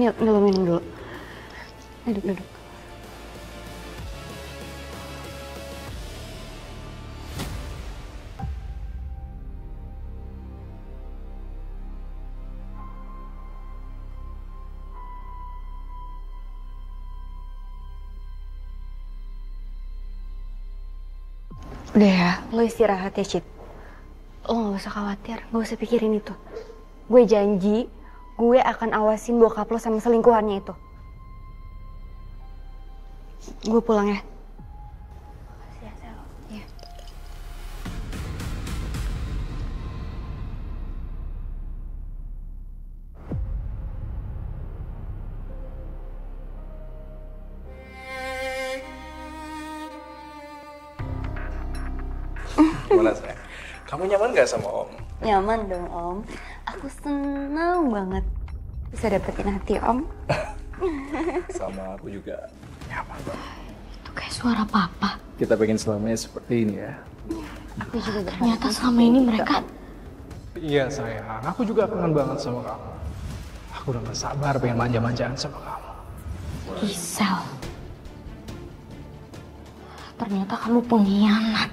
lo minum dulu. Duduk. Udah ya, lo istirahat ya, Cid. Lo gak usah khawatir, gak usah pikirin itu. Gue janji, gue akan awasin bokap lo sama selingkuhannya itu. Gue pulang ya. Makasih ya, Sel. Iya. Gimana sayang? Kamu nyaman gak sama Om? Nyaman dong, Om. Aku senang banget bisa dapetin hati Om. Sama aku juga nyaman banget. Itu kayak suara papa. Kita pengen selamanya seperti ini ya. Aku juga Ternyata selama ini mereka... Iya sayang, aku juga kangen banget sama kamu. Aku udah gak sabar pengen manja-manjaan sama kamu. Gisel. Ternyata kamu pengkhianat.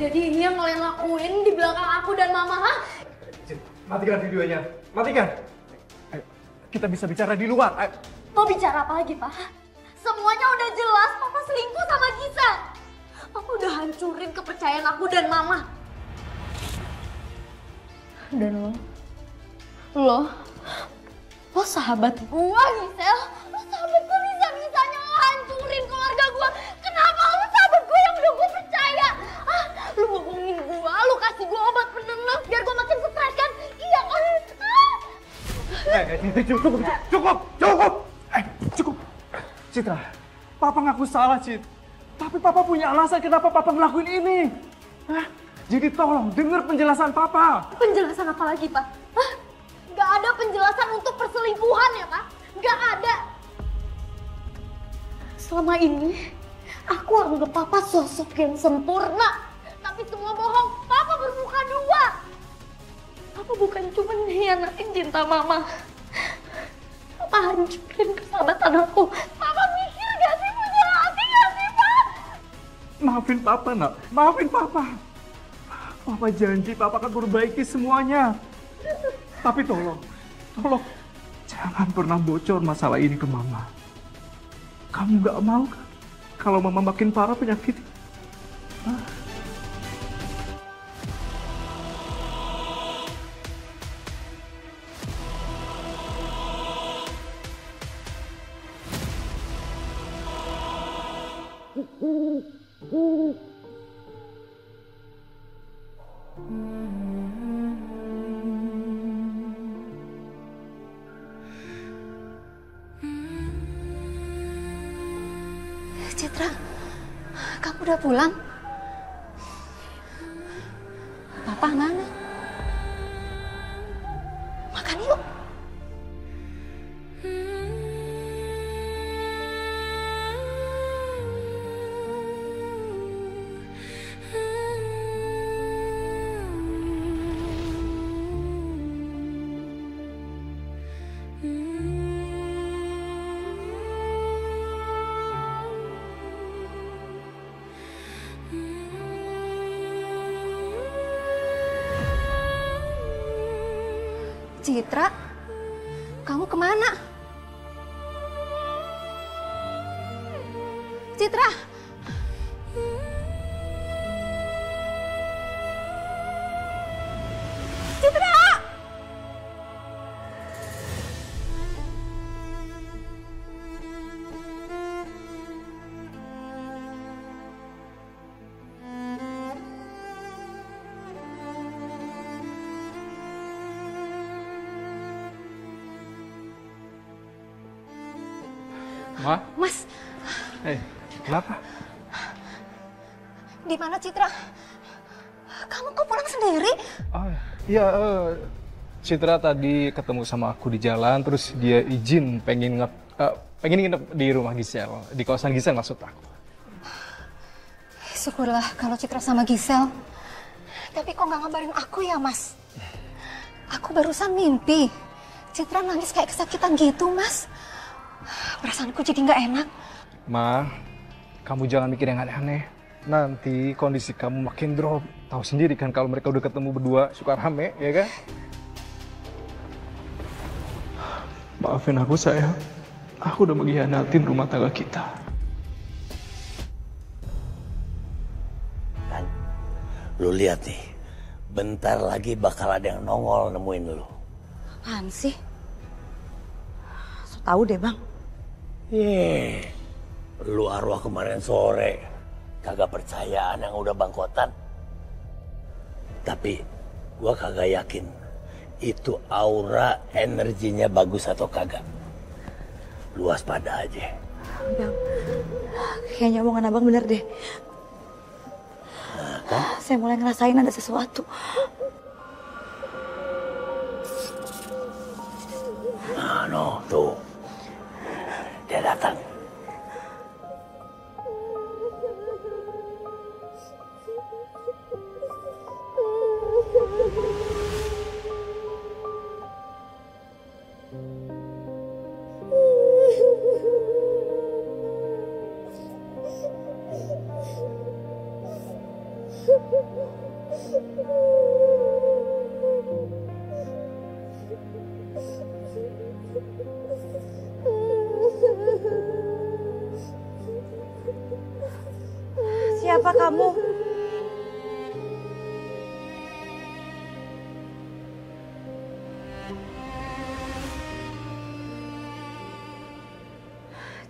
Jadi ini yang kalian lakuin di belakang aku dan mama, ha? Matikan videonya, matikan. Ayo, kita bisa bicara di luar. Ayo. Mau bicara apa lagi, Pak? Semuanya udah jelas, Papa selingkuh sama Gisel. Papa udah hancurin kepercayaan aku dan mama. Dan lo sahabat Gua, Gisel. Lo sahabat gua bisa-bisanya lo hancurin keluarga gua. Kenapa lo sahabat gua yang udah gua percaya? Ah, lu bohongin gua, lu kasih gua obat penenang biar gua makin stres kan? Iya kan? Cukup. Citra, Papa ngaku salah, Cit. Tapi Papa punya alasan kenapa Papa ngelakuin ini. Hah? Jadi tolong dengar penjelasan Papa. Penjelasan apa lagi, Pak? Hah? Gak ada penjelasan untuk perselingkuhan ya, Pak? Gak ada. Selama ini, aku anggap Papa sosok yang sempurna. Tapi semua bohong, Papa bermuka dua. Papa bukan cuma mengkhianatin cinta Mama. Papa hancurin persahabatan aku. Papa mikir gak sih, punya hati gak sih, Pak? Maafin Papa, nak. Maafin Papa. Papa janji Papa akan perbaiki semuanya. Tapi tolong, jangan pernah bocor masalah ini ke Mama. Kamu gak mau kan kalau Mama makin parah penyakit? Hah? Citra, kamu udah pulang? Papa mana? Makan yuk. Citra, kamu kemana? Citra! Citra! Ma? Mas, Kenapa? di mana Citra? Kamu kok pulang sendiri? Oh, iya, Citra tadi ketemu sama aku di jalan, terus dia izin pengen Pengen nginep di rumah Gisel, di kosan Gisel maksud aku. Syukurlah kalau Citra sama Gisel. Tapi kok nggak ngabarin aku ya, Mas? Aku barusan mimpi. Citra nangis kayak kesakitan gitu, Mas. Perasaanku jadi nggak enak. Ma, kamu jangan mikir yang aneh-aneh. Nanti kondisi kamu makin drop. Tahu sendiri kan kalau mereka udah ketemu berdua suka rame, ya kan? Maafin aku, sayang. Aku udah mengkhianatin rumah tangga kita. Kan, lu lihat nih, bentar lagi bakal ada yang nongol nemuin lu. Apaan sih? So tau deh bang. Lu arwah kemarin sore kagak percayaan yang udah bangkotan. Tapi gua kagak yakin itu aura energinya bagus atau kagak. Lu waspada aja. Bang, kayaknya omongan abang bener deh. Nah, kan? Saya mulai ngerasain ada sesuatu. Nah, no, tuh. Dia datang. Siapa kamu?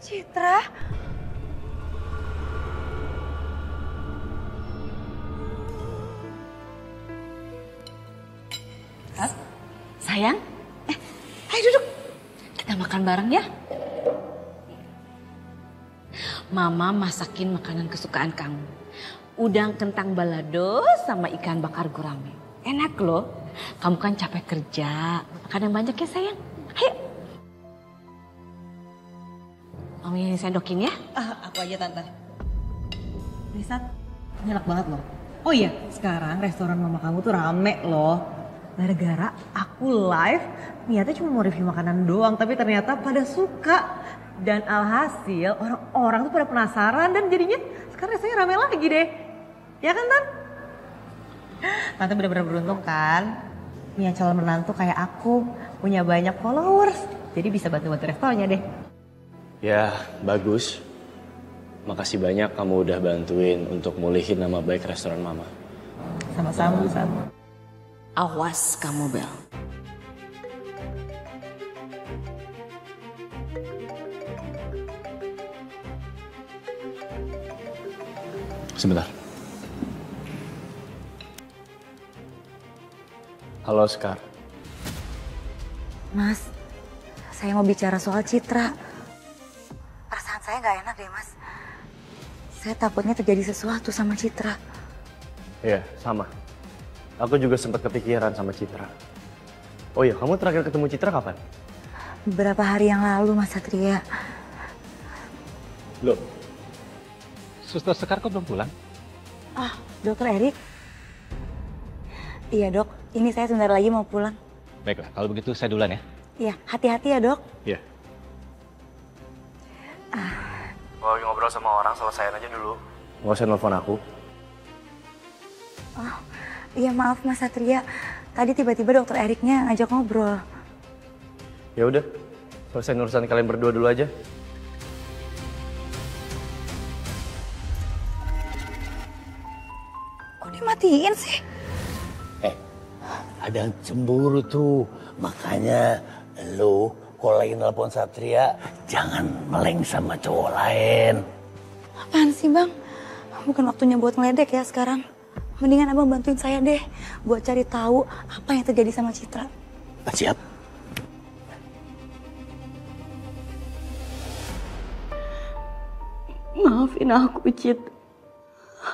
Citra? Sayang, ayo duduk. Kita makan bareng ya. Mama masakin makanan kesukaan kamu. Udang kentang balado sama ikan bakar gurame. Enak loh. Kamu kan capek kerja. Makan yang banyak ya sayang. Ayo. Mami sendokin ya. Aku aja tante. Risat, ini enak banget loh. Oh iya, sekarang restoran mama kamu tuh rame loh. Gara-gara aku live, niatnya cuma mau review makanan doang, tapi ternyata pada suka. Dan alhasil orang-orang tuh pada penasaran dan jadinya sekarang rasanya rame lagi deh. Ya kan, Tan? Tante benar-benar beruntung kan? Punya calon menantu kayak aku, punya banyak followers. Jadi bisa bantu-bantu restorannya deh. Ya, bagus. Makasih banyak kamu udah bantuin untuk mulihin nama baik restoran Mama. Sama-sama, Sat. Awas kamu, Bel. Sebentar. Halo, Sekar. Mas, saya mau bicara soal Citra. Perasaan saya nggak enak deh, Mas. Saya takutnya terjadi sesuatu sama Citra. Iya, sama. Aku juga sempat kepikiran sama Citra. Oh iya, kamu terakhir ketemu Citra kapan? Beberapa hari yang lalu, Mas Satria. Loh, Suster Sekar kok belum pulang? Ah, Dokter Erik? Iya, Dok. Ini saya sebentar lagi mau pulang. Baiklah, kalau begitu saya duluan ya. Iya, hati-hati ya, Dok. Iya. Kalau lagi ngobrol sama orang, selesaiin aja dulu. Nggak usah nelfon aku. Oh, iya maaf Mas Satria. Tadi tiba-tiba Dokter Eriknya ngajak ngobrol. Ya udah, selesai urusan kalian berdua dulu aja. Kok dimatiin sih? Ada yang cemburu tuh. Makanya lu kalau lagi nelpon Satria jangan meleng sama cowok lain. Apaan sih Bang? Bukan waktunya buat ngeledek ya sekarang. Mendingan Abang bantuin saya deh buat cari tahu apa yang terjadi sama Citra. Siap. Maafin aku, Cit.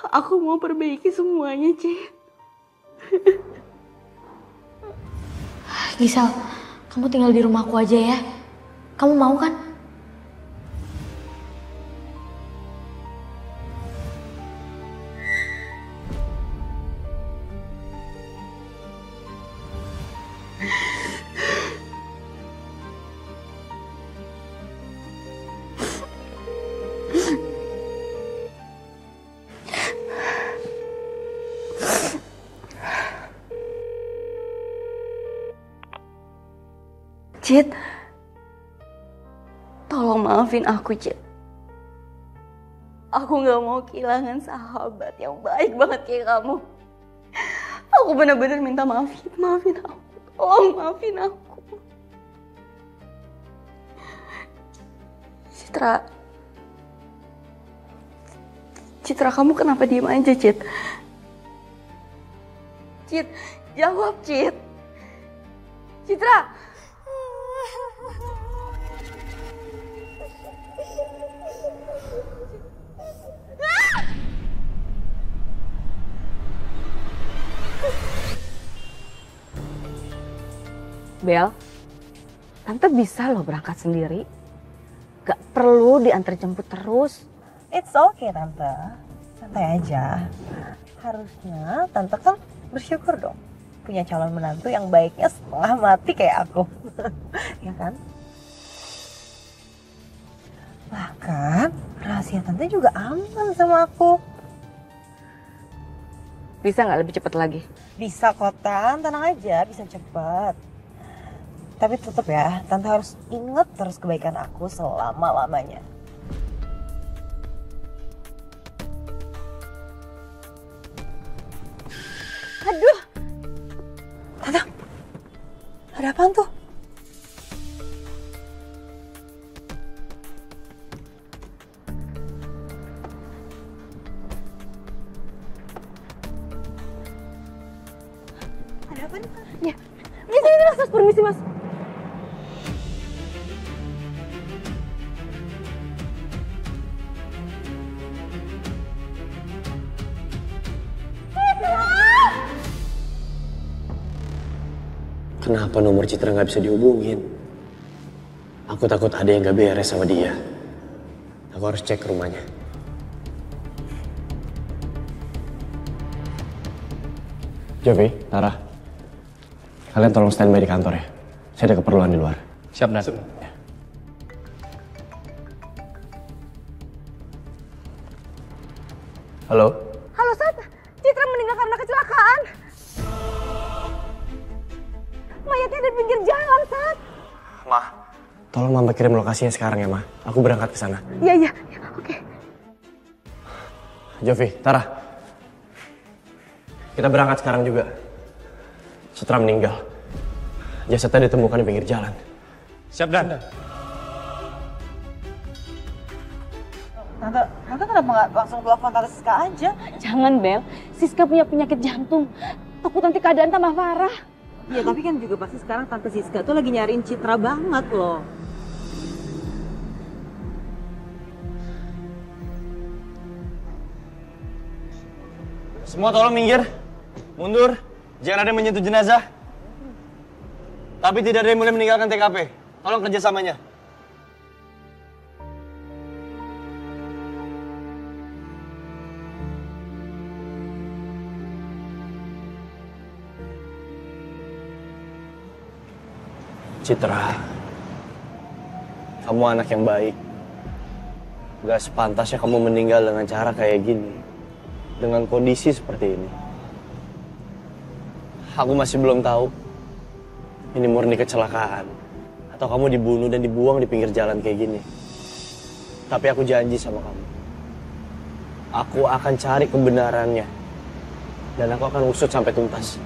Aku mau perbaiki semuanya, Cit. Gisel, kamu tinggal di rumahku aja ya. Kamu mau kan? Cit, tolong maafin aku, Cit. Aku gak mau kehilangan sahabat yang baik banget kayak kamu. Aku benar-benar minta maafin aku. Tolong maafin aku. Citra, kamu kenapa diem aja, Cit? Cit, jawab, Cit. Citra! Bel, Tante bisa loh berangkat sendiri. Gak perlu diantar jemput terus. It's okay Tante, santai aja. Harusnya Tante kan bersyukur dong. Punya calon menantu yang baiknya setengah mati kayak aku. Ya kan? Bahkan rahasia Tante juga aman sama aku. Bisa gak lebih cepat lagi? Bisa kok Tan, tenang aja, bisa cepat. Tapi tetap ya, Tante harus ingat terus kebaikan aku selama-lamanya. Aduh! Tante, ada apaan tuh? Ada apa nih? Ya, ini Mas, permisi Mas. Kenapa nomor Citra nggak bisa dihubungin? Aku takut ada yang nggak beres sama dia. Aku harus cek ke rumahnya. Jovi, Tara, kalian tolong standby di kantor ya. Saya ada keperluan di luar. Siap, Nat. Halo? Halo Sat, Citra meninggal karena kecelakaan. Mayatnya ada di pinggir jalan, Sat. Ma, tolong Mama kirim lokasinya sekarang ya, Ma. Aku berangkat ke sana. Iya, oke. Jovi, Tara. Kita berangkat sekarang juga. Citra meninggal. Jasadnya ditemukan di pinggir jalan. Siap, Dan. Tante kenapa nggak langsung telepon Tante Siska aja? Jangan, Bel. Siska punya penyakit jantung. Takut nanti keadaan tambah parah. Ya tapi kan juga pasti sekarang Tante Siska tuh lagi nyariin Citra banget loh. Semua tolong minggir. Mundur. Jangan ada yang menyentuh jenazah. Tapi tidak ada yang boleh meninggalkan TKP. Tolong kerjasamanya. Citra, kamu anak yang baik. Gak sepantasnya kamu meninggal dengan cara kayak gini. Dengan kondisi seperti ini. Aku masih belum tahu. Ini murni kecelakaan. Atau kamu dibunuh dan dibuang di pinggir jalan kayak gini. Tapi aku janji sama kamu. Aku akan cari kebenarannya. Dan aku akan usut sampai tuntas.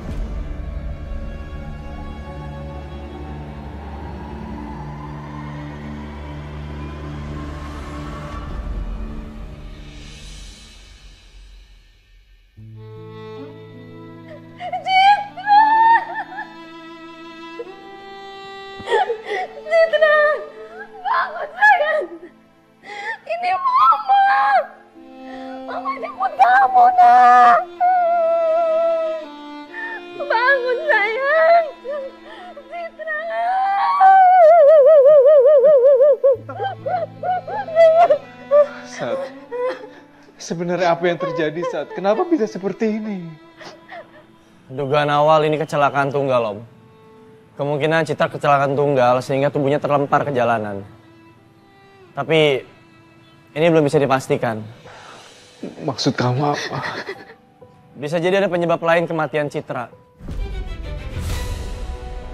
Citra, bangun sayang. Ini Mama. Mama jemput kamu, nak. Bangun sayang. Citra. Sat, sebenarnya apa yang terjadi, Sat? Kenapa bisa seperti ini? Dugaan awal ini kecelakaan tunggal, Om. Kemungkinan Citra kecelakaan tunggal sehingga tubuhnya terlempar ke jalanan. Tapi ini belum bisa dipastikan. Maksud kamu apa? Bisa jadi ada penyebab lain kematian Citra.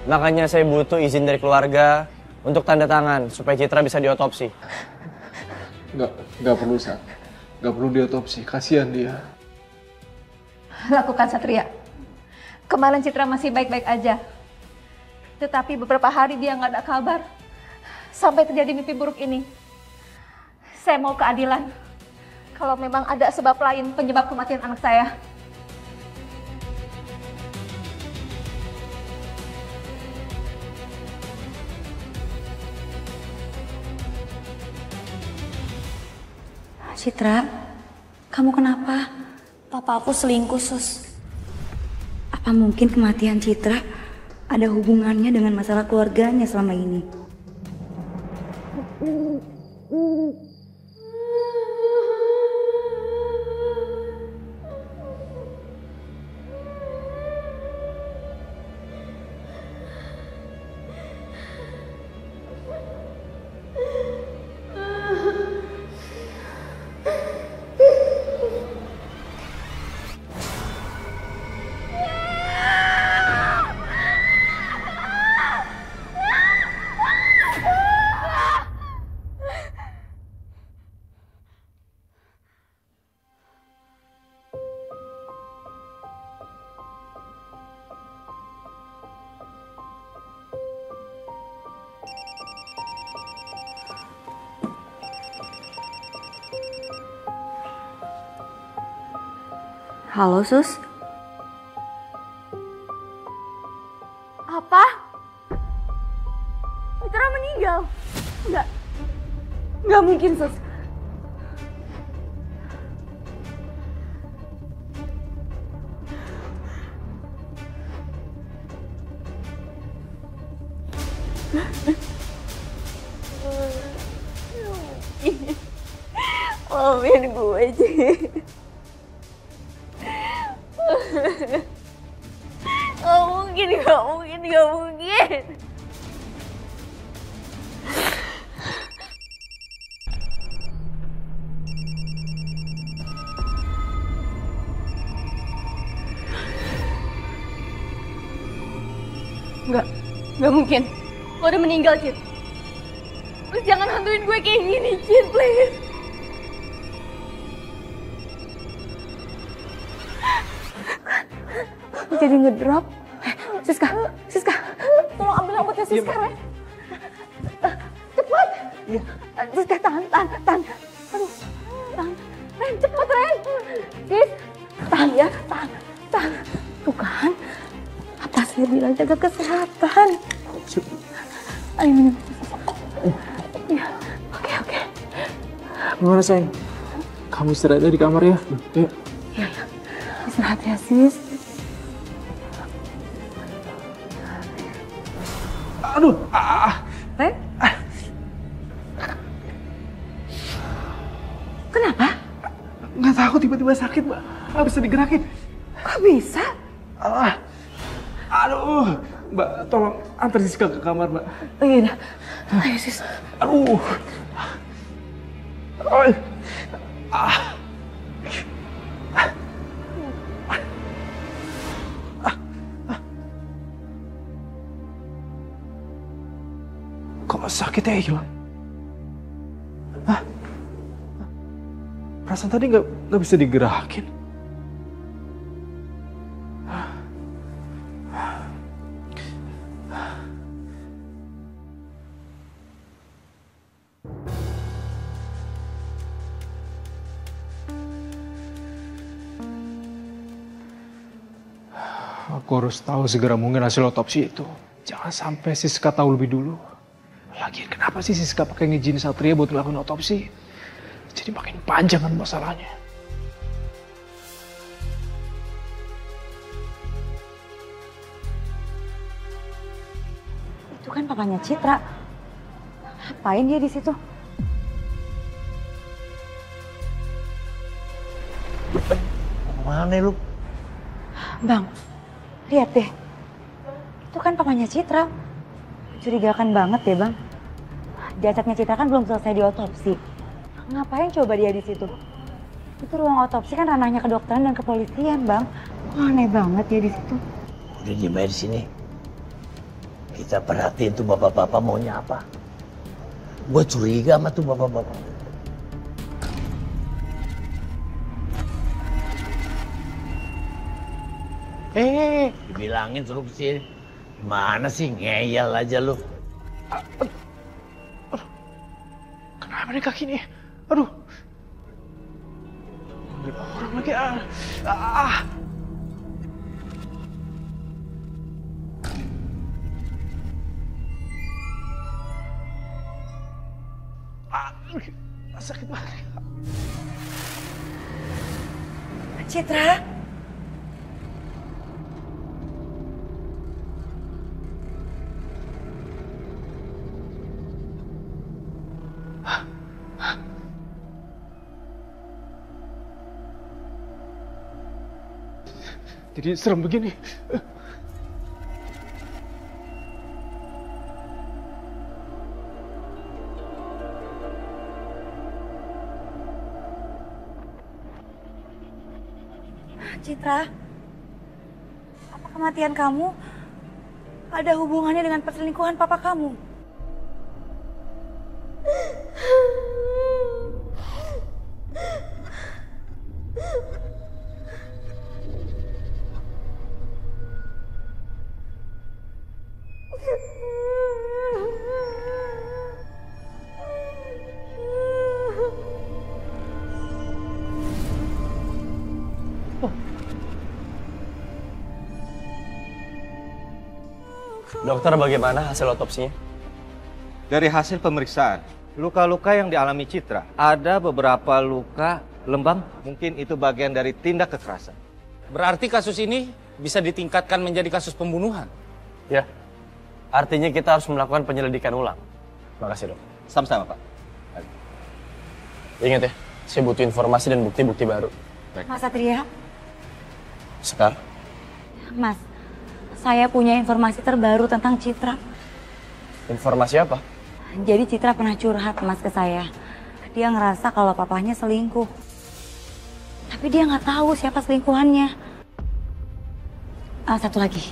Makanya saya butuh izin dari keluarga untuk tanda tangan supaya Citra bisa diotopsi. Nggak perlu, Sa. Nggak perlu diotopsi, kasihan dia. Lakukan, Satria. Kemarin Citra masih baik-baik aja. Tetapi beberapa hari dia nggak ada kabar. Sampai terjadi mimpi buruk ini. Saya mau keadilan. Kalau memang ada sebab lain penyebab kematian anak saya. Citra, kamu kenapa? Papa aku selingkuh, Sus. Apa mungkin kematian Citra ada hubungannya dengan masalah keluarganya selama ini? Halo, Sus. Apa? Citra meninggal? Nggak mungkin, Sus. Maafin gue, Ci. Gak mungkin. Nggak mungkin. Lo udah meninggal, Cid. Terus jangan hantuin gue kayak gini, Cid, please. Jadi ngedrop. Siska, tolong ambil rambutnya Siska, Ren. Cepat. Siska, tahan. Aduh, tahan. Ren, cepat, Ren. Sis, tahan ya, tahan. Tuh kan, apa saya bilang jaga kesehatan. Ayo minum. Ya, oke. Gimana, sayang? Kamu istirahat di kamar ya? Yuk. Iya. Istirahat ya, Sis. Aduh, Ren? Kenapa? Nggak tahu, tiba-tiba sakit, Mbak. Nggak bisa digerakin. Kok bisa? Aduh, Mbak, tolong antar Siska ke kamar, Mbak. Oh iya, ayo Sis. Aduh. Kok sakitnya hilang? Hah? Perasaan tadi nggak bisa digerakin. Aku harus tahu segera mungkin hasil otopsi itu. Jangan sampai Siska tahu lebih dulu. Lagian kenapa sih Siska pakai ngizin Satria buat ngelakuin otopsi? Jadi makin panjang kan masalahnya. Itu kan papanya Citra. Ngapain dia di situ? Mana lu? Bang, lihat deh. Itu kan papanya Citra. Curigakan banget ya, Bang. Jasadnya Citra kan belum selesai diotopsi. Ngapain coba dia di situ? Itu ruang otopsi kan ranahnya kedokteran dan kepolisian, Bang. Kok aneh banget ya di situ. Udah diem aja di sini. Kita perhatiin tuh bapak-bapak maunya apa. Gue curiga sama tuh bapak-bapak. Dibilangin suruh kesini. Gimana sih, ngeyel aja lu. Kenapa nih kaki nih? Aduh. Manggil orang lagi. Sakit banget. Citra. Jadi serem begini. Citra, apa kematian kamu ada hubungannya dengan perselingkuhan papa kamu? Dokter, bagaimana hasil otopsinya? Dari hasil pemeriksaan, luka-luka yang dialami Citra, ada beberapa luka lembam, mungkin itu bagian dari tindak kekerasan. Berarti kasus ini bisa ditingkatkan menjadi kasus pembunuhan? Ya, artinya kita harus melakukan penyelidikan ulang. Makasih, Dok. Sama-sama, Pak. Ingat ya, saya butuh informasi dan bukti-bukti baru. Mas Satria. Sekar. Mas, saya punya informasi terbaru tentang Citra. Informasi apa? Jadi Citra pernah curhat Mas ke saya. Dia ngerasa kalau papahnya selingkuh. Tapi dia nggak tahu siapa selingkuhannya. Satu lagi.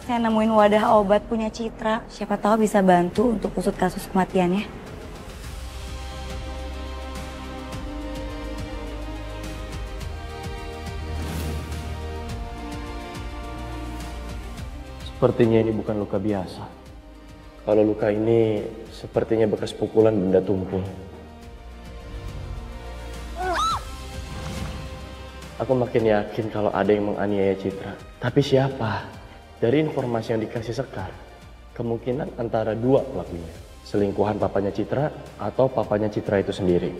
Saya nemuin wadah obat punya Citra. Siapa tahu bisa bantu untuk usut kasus kematiannya. Sepertinya ini bukan luka biasa. Kalau luka ini sepertinya bekas pukulan benda tumpul. Aku makin yakin kalau ada yang menganiaya Citra. Tapi siapa? Dari informasi yang dikasih Sekar, kemungkinan antara dua pelakunya. Selingkuhan papanya Citra atau papanya Citra itu sendiri.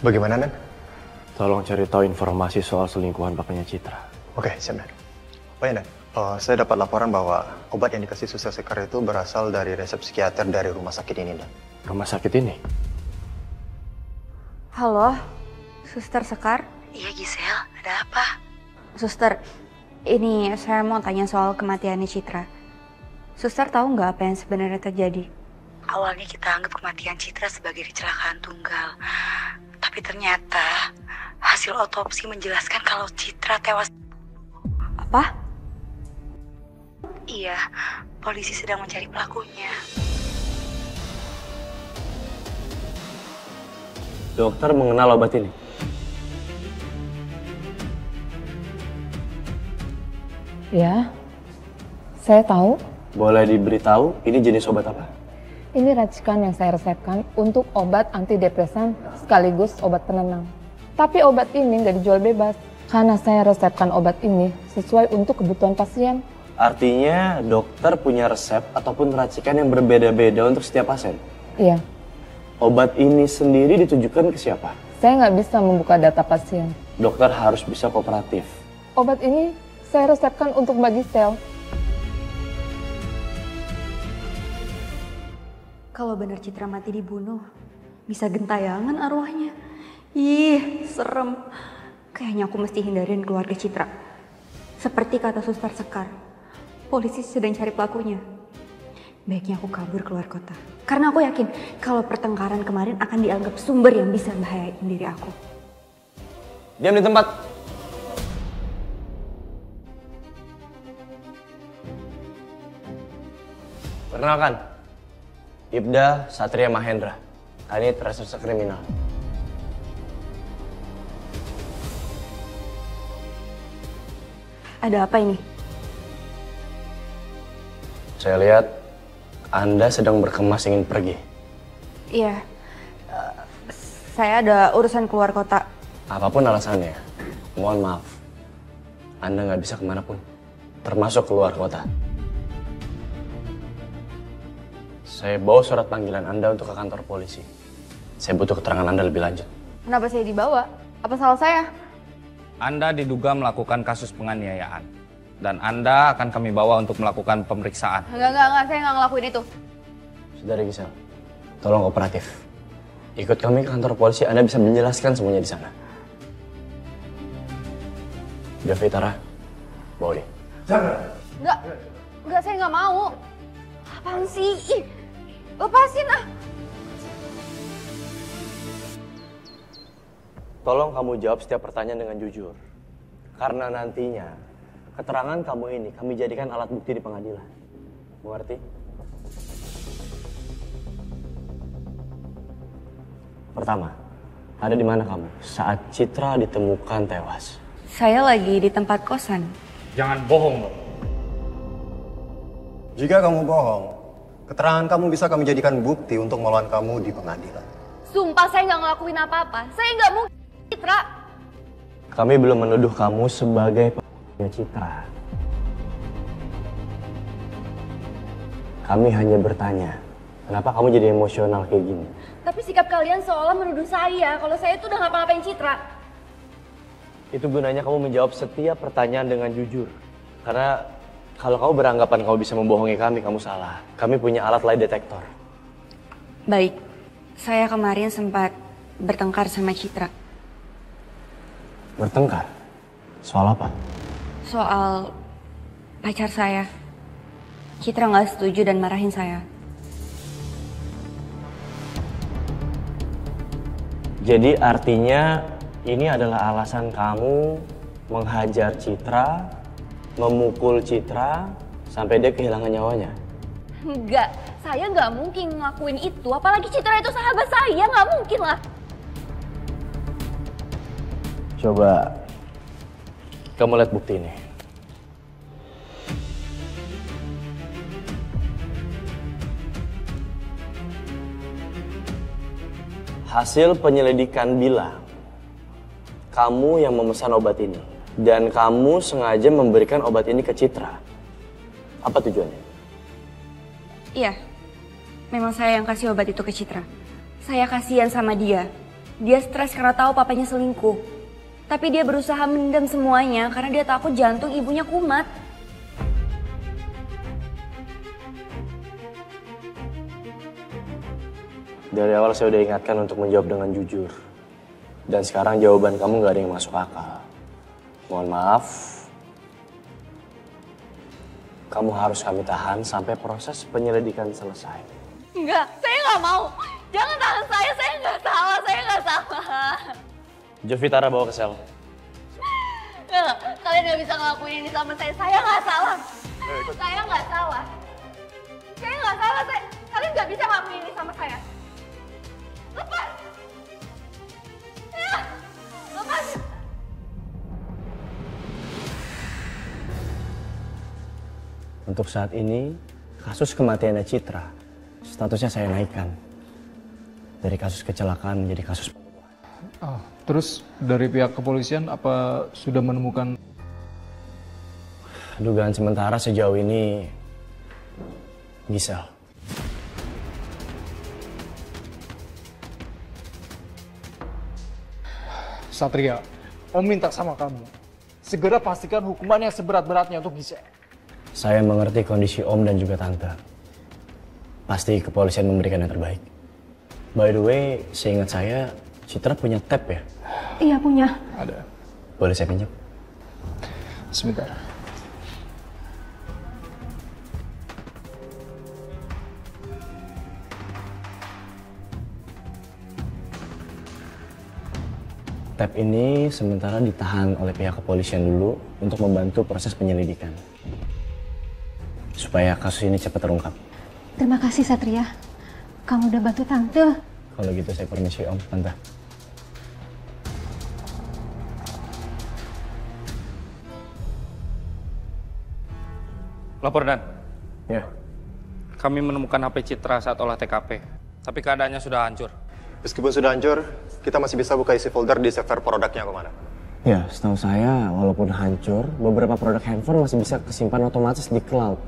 Bagaimana, Nan? Tolong cari tahu informasi soal selingkuhan papanya Citra. Oke, siap, Nan. Oh ya, Nan. Saya dapat laporan bahwa obat yang dikasih Suster Sekar itu berasal dari resep psikiater dari rumah sakit ini, Nan. Rumah sakit ini? Halo, Suster Sekar? Iya, Giselle. Ada apa? Suster, ini saya mau tanya soal kematiannya Citra. Suster tahu nggak apa yang sebenarnya terjadi? Awalnya kita anggap kematian Citra sebagai kecelakaan tunggal. Tapi ternyata hasil otopsi menjelaskan kalau Citra tewas. Apa? Iya, polisi sedang mencari pelakunya. Dokter mengenal obat ini? Ya, saya tahu. Boleh diberitahu ini jenis obat apa? Ini racikan yang saya resepkan untuk obat antidepresan sekaligus obat penenang. Tapi obat ini nggak dijual bebas karena saya resepkan obat ini sesuai untuk kebutuhan pasien. Artinya dokter punya resep ataupun racikan yang berbeda-beda untuk setiap pasien? Iya. Obat ini sendiri ditujukan ke siapa? Saya nggak bisa membuka data pasien. Dokter harus bisa kooperatif. Obat ini saya resepkan untuk Mbak Giselle. Kalau benar Citra mati dibunuh, bisa gentayangan arwahnya. Ih, serem. Kayaknya aku mesti hindarin keluarga Citra. Seperti kata Suster Sekar, polisi sedang cari pelakunya. Baiknya aku kabur keluar kota. Karena aku yakin kalau pertengkaran kemarin akan dianggap sumber yang bisa bahayain diri aku. Diam di tempat. Perkenalkan, Ibda Satria Mahendra, Kanit Reserse Kriminal. Ada apa ini? Saya lihat Anda sedang berkemas ingin pergi. Iya, saya ada urusan keluar kota. Apapun alasannya, mohon maaf. Anda nggak bisa kemanapun, termasuk keluar kota. Saya bawa surat panggilan Anda untuk ke kantor polisi. Saya butuh keterangan Anda lebih lanjut. Kenapa saya dibawa? Apa salah saya? Anda diduga melakukan kasus penganiayaan. Dan Anda akan kami bawa untuk melakukan pemeriksaan. Enggak, saya nggak ngelakuin itu. Saudara Gisel, tolong kooperatif. Ikut kami ke kantor polisi, Anda bisa menjelaskan semuanya di sana. Jovitara, bawa dia. Jangan. Enggak, saya nggak mau. Apaan sih? Ih, lepasin ah. Tolong kamu jawab setiap pertanyaan dengan jujur. Karena nantinya, keterangan kamu ini kami jadikan alat bukti di pengadilan. Mengerti? Pertama, ada di mana kamu saat Citra ditemukan tewas? Saya lagi di tempat kosan. Jangan bohong loh. Jika kamu bohong, keterangan kamu bisa kami jadikan bukti untuk melawan kamu di pengadilan. Sumpah saya nggak ngelakuin apa-apa. Saya nggak mungkin Citra. Kami belum menuduh kamu sebagai pembunuhnya Citra. Kami hanya bertanya, kenapa kamu jadi emosional kayak gini? Tapi sikap kalian seolah menuduh saya kalau saya tuh udah ngapa-ngapain Citra. Itu gunanya kamu menjawab setiap pertanyaan dengan jujur. Karena kalau kamu beranggapan kamu bisa membohongi kami, kamu salah. Kami punya alat lie detector. Baik, saya kemarin sempat bertengkar sama Citra. Bertengkar? Soal apa? Soal pacar saya. Citra nggak setuju dan marahin saya. Jadi artinya ini adalah alasan kamu menghajar Citra, memukul Citra, sampai dia kehilangan nyawanya? Enggak, saya nggak mungkin ngelakuin itu. Apalagi Citra itu sahabat saya, nggak mungkin lah. Coba kamu lihat bukti ini. Hasil penyelidikan bilang kamu yang memesan obat ini dan kamu sengaja memberikan obat ini ke Citra. Apa tujuannya? Iya, memang saya yang kasih obat itu ke Citra. Saya kasihan sama dia. Dia stres karena tahu papanya selingkuh. Tapi dia berusaha mendam semuanya karena dia takut jantung ibunya kumat. Dari awal saya udah ingatkan untuk menjawab dengan jujur. Dan sekarang jawaban kamu gak ada yang masuk akal. Mohon maaf. Kamu harus kami tahan sampai proses penyelidikan selesai. Enggak, saya nggak mau. Jangan tahan saya nggak salah, saya nggak salah. Jovitara bawa ke sel. Nggak, kalian nggak bisa ngelakuin ini sama saya nggak salah. Saya nggak salah. Saya nggak salah, kalian nggak bisa ngelakuin ini sama saya. Lepas! Ya, lepas! Untuk saat ini, kasus kematiannya Citra, statusnya saya naikkan. Dari kasus kecelakaan menjadi kasus pembunuhan. Oh, terus dari pihak kepolisian apa sudah menemukan? Dugaan sementara sejauh ini, Gisel. Satria, Om minta sama kamu, segera pastikan hukuman yang seberat-beratnya untuk Gisel. Saya mengerti kondisi Om dan juga Tante. Pasti kepolisian memberikan yang terbaik. By the way, seingat saya, Citra punya tab ya? Iya punya. Ada. Boleh saya pinjam? Sebentar. Tab ini sementara ditahan oleh pihak kepolisian dulu untuk membantu proses penyelidikan. Supaya kasus ini cepat terungkap. Terima kasih Satria. Kamu udah bantu Tante. Kalau gitu saya permisi Om, Tante. Lapor Dan. Ya. Kami menemukan HP Citra saat olah TKP. Tapi keadaannya sudah hancur. Meskipun sudah hancur, kita masih bisa buka isi folder di server produknya kemana? Ya, setahu saya walaupun hancur, beberapa produk handphone masih bisa kesimpan otomatis di cloud.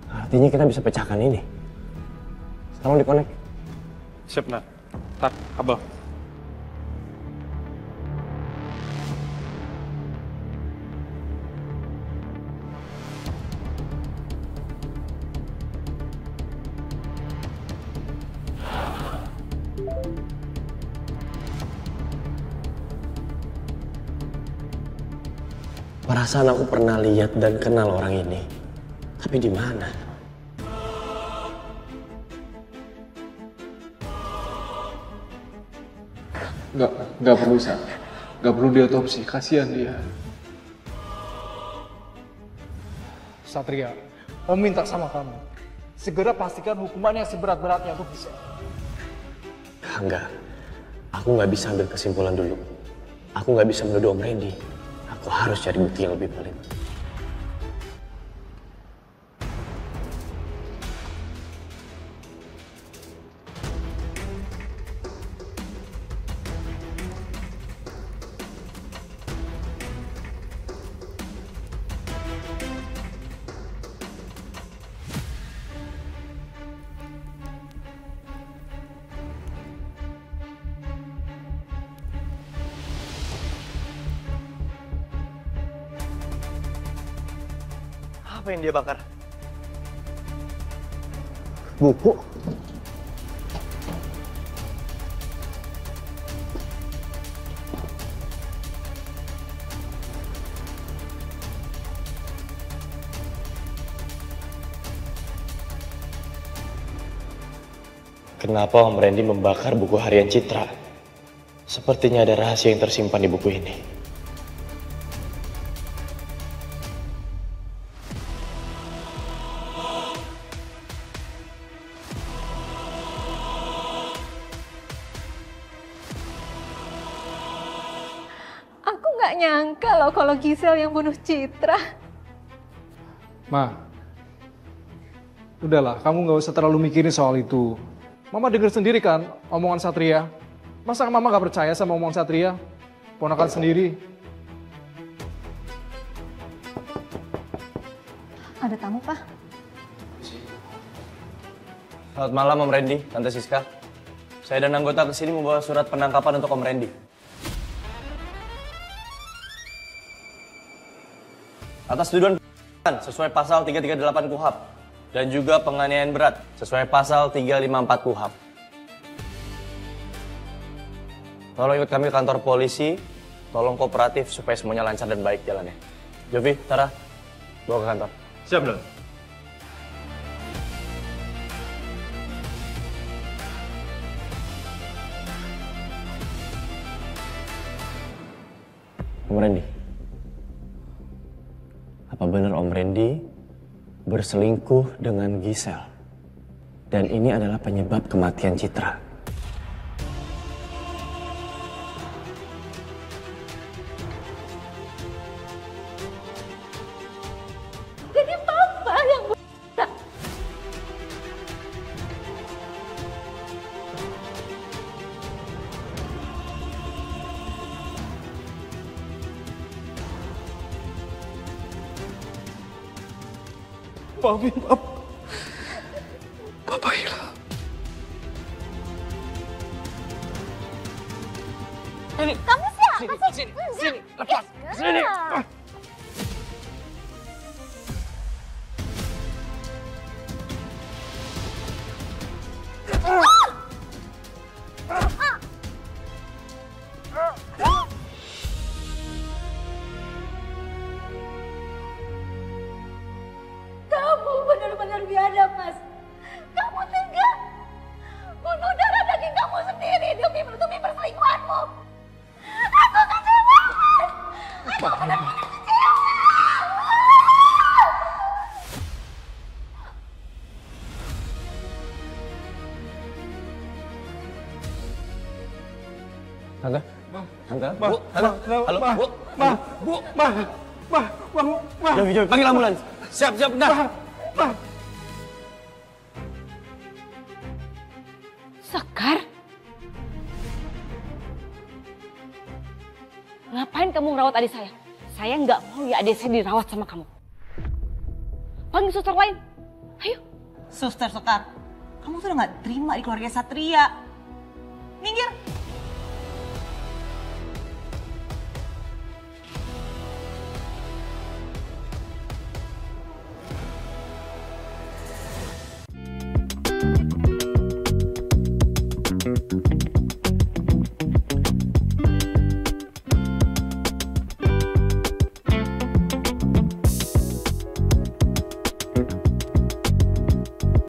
Artinya kita bisa pecahkan ini. Tolong di-connect. Siap, Nat. Tar, kabel. Perasaan aku pernah lihat dan kenal orang ini. Tapi di mana? Nggak perlu, Sa. Nggak perlu diotopsi, kasihan dia. Satria, Om minta sama kamu. Segera pastikan hukuman yang seberat-beratnya untuk Gisel. Enggak. Aku nggak bisa ambil kesimpulan dulu. Aku nggak bisa menuduh Om Randy. Aku harus cari bukti yang lebih valid. Apa yang dia bakar? Buku. Kenapa Om Randy membakar buku harian Citra? Sepertinya ada rahasia yang tersimpan di buku ini. Aku nggak nyangka loh kalau Gisel yang bunuh Citra. Ma, udahlah, kamu nggak usah terlalu mikirin soal itu. Mama dengar sendiri kan omongan Satria. Masa Mama nggak percaya sama omongan Satria? Ponakan sendiri. Ada tamu, Pak. Selamat malam Om Randy, Tante Siska. Saya dan anggota kesini membawa surat penangkapan untuk Om Randy. Atas tuduhan sesuai pasal 338 KUHP dan juga penganiayaan berat sesuai pasal 354 KUHP. Tolong ikut kami ke kantor polisi, tolong kooperatif supaya semuanya lancar dan baik jalannya. Jovi, Tara, bawa ke kantor. Siap, Don. Om Randy, apa benar Om Randy berselingkuh dengan Gisel? Dan ini adalah penyebab kematian Citra? Jadi Papa yang bunuh. Maafin Papa. Papa hilang. Kamu siapa sih? Sini, lepas. Sini. Kamu benar-benar biadab, Mas. Kamu tega bunuh darah daging kamu sendiri demi menutupi perselingkuhanmu. Aku kecewa, Mas. Aku benar-benar kecewa. Tante, Bu, halo, Bu, Ma. Jovi, panggil ambulans. Siap, bentar. Sekar? Ngapain kamu ngerawat adik saya? Saya nggak mau ya adik saya dirawat sama kamu. Panggil suster lain. Ayo. Suster Sekar, kamu tuh udah nggak terima di keluarga Satria. Minggir.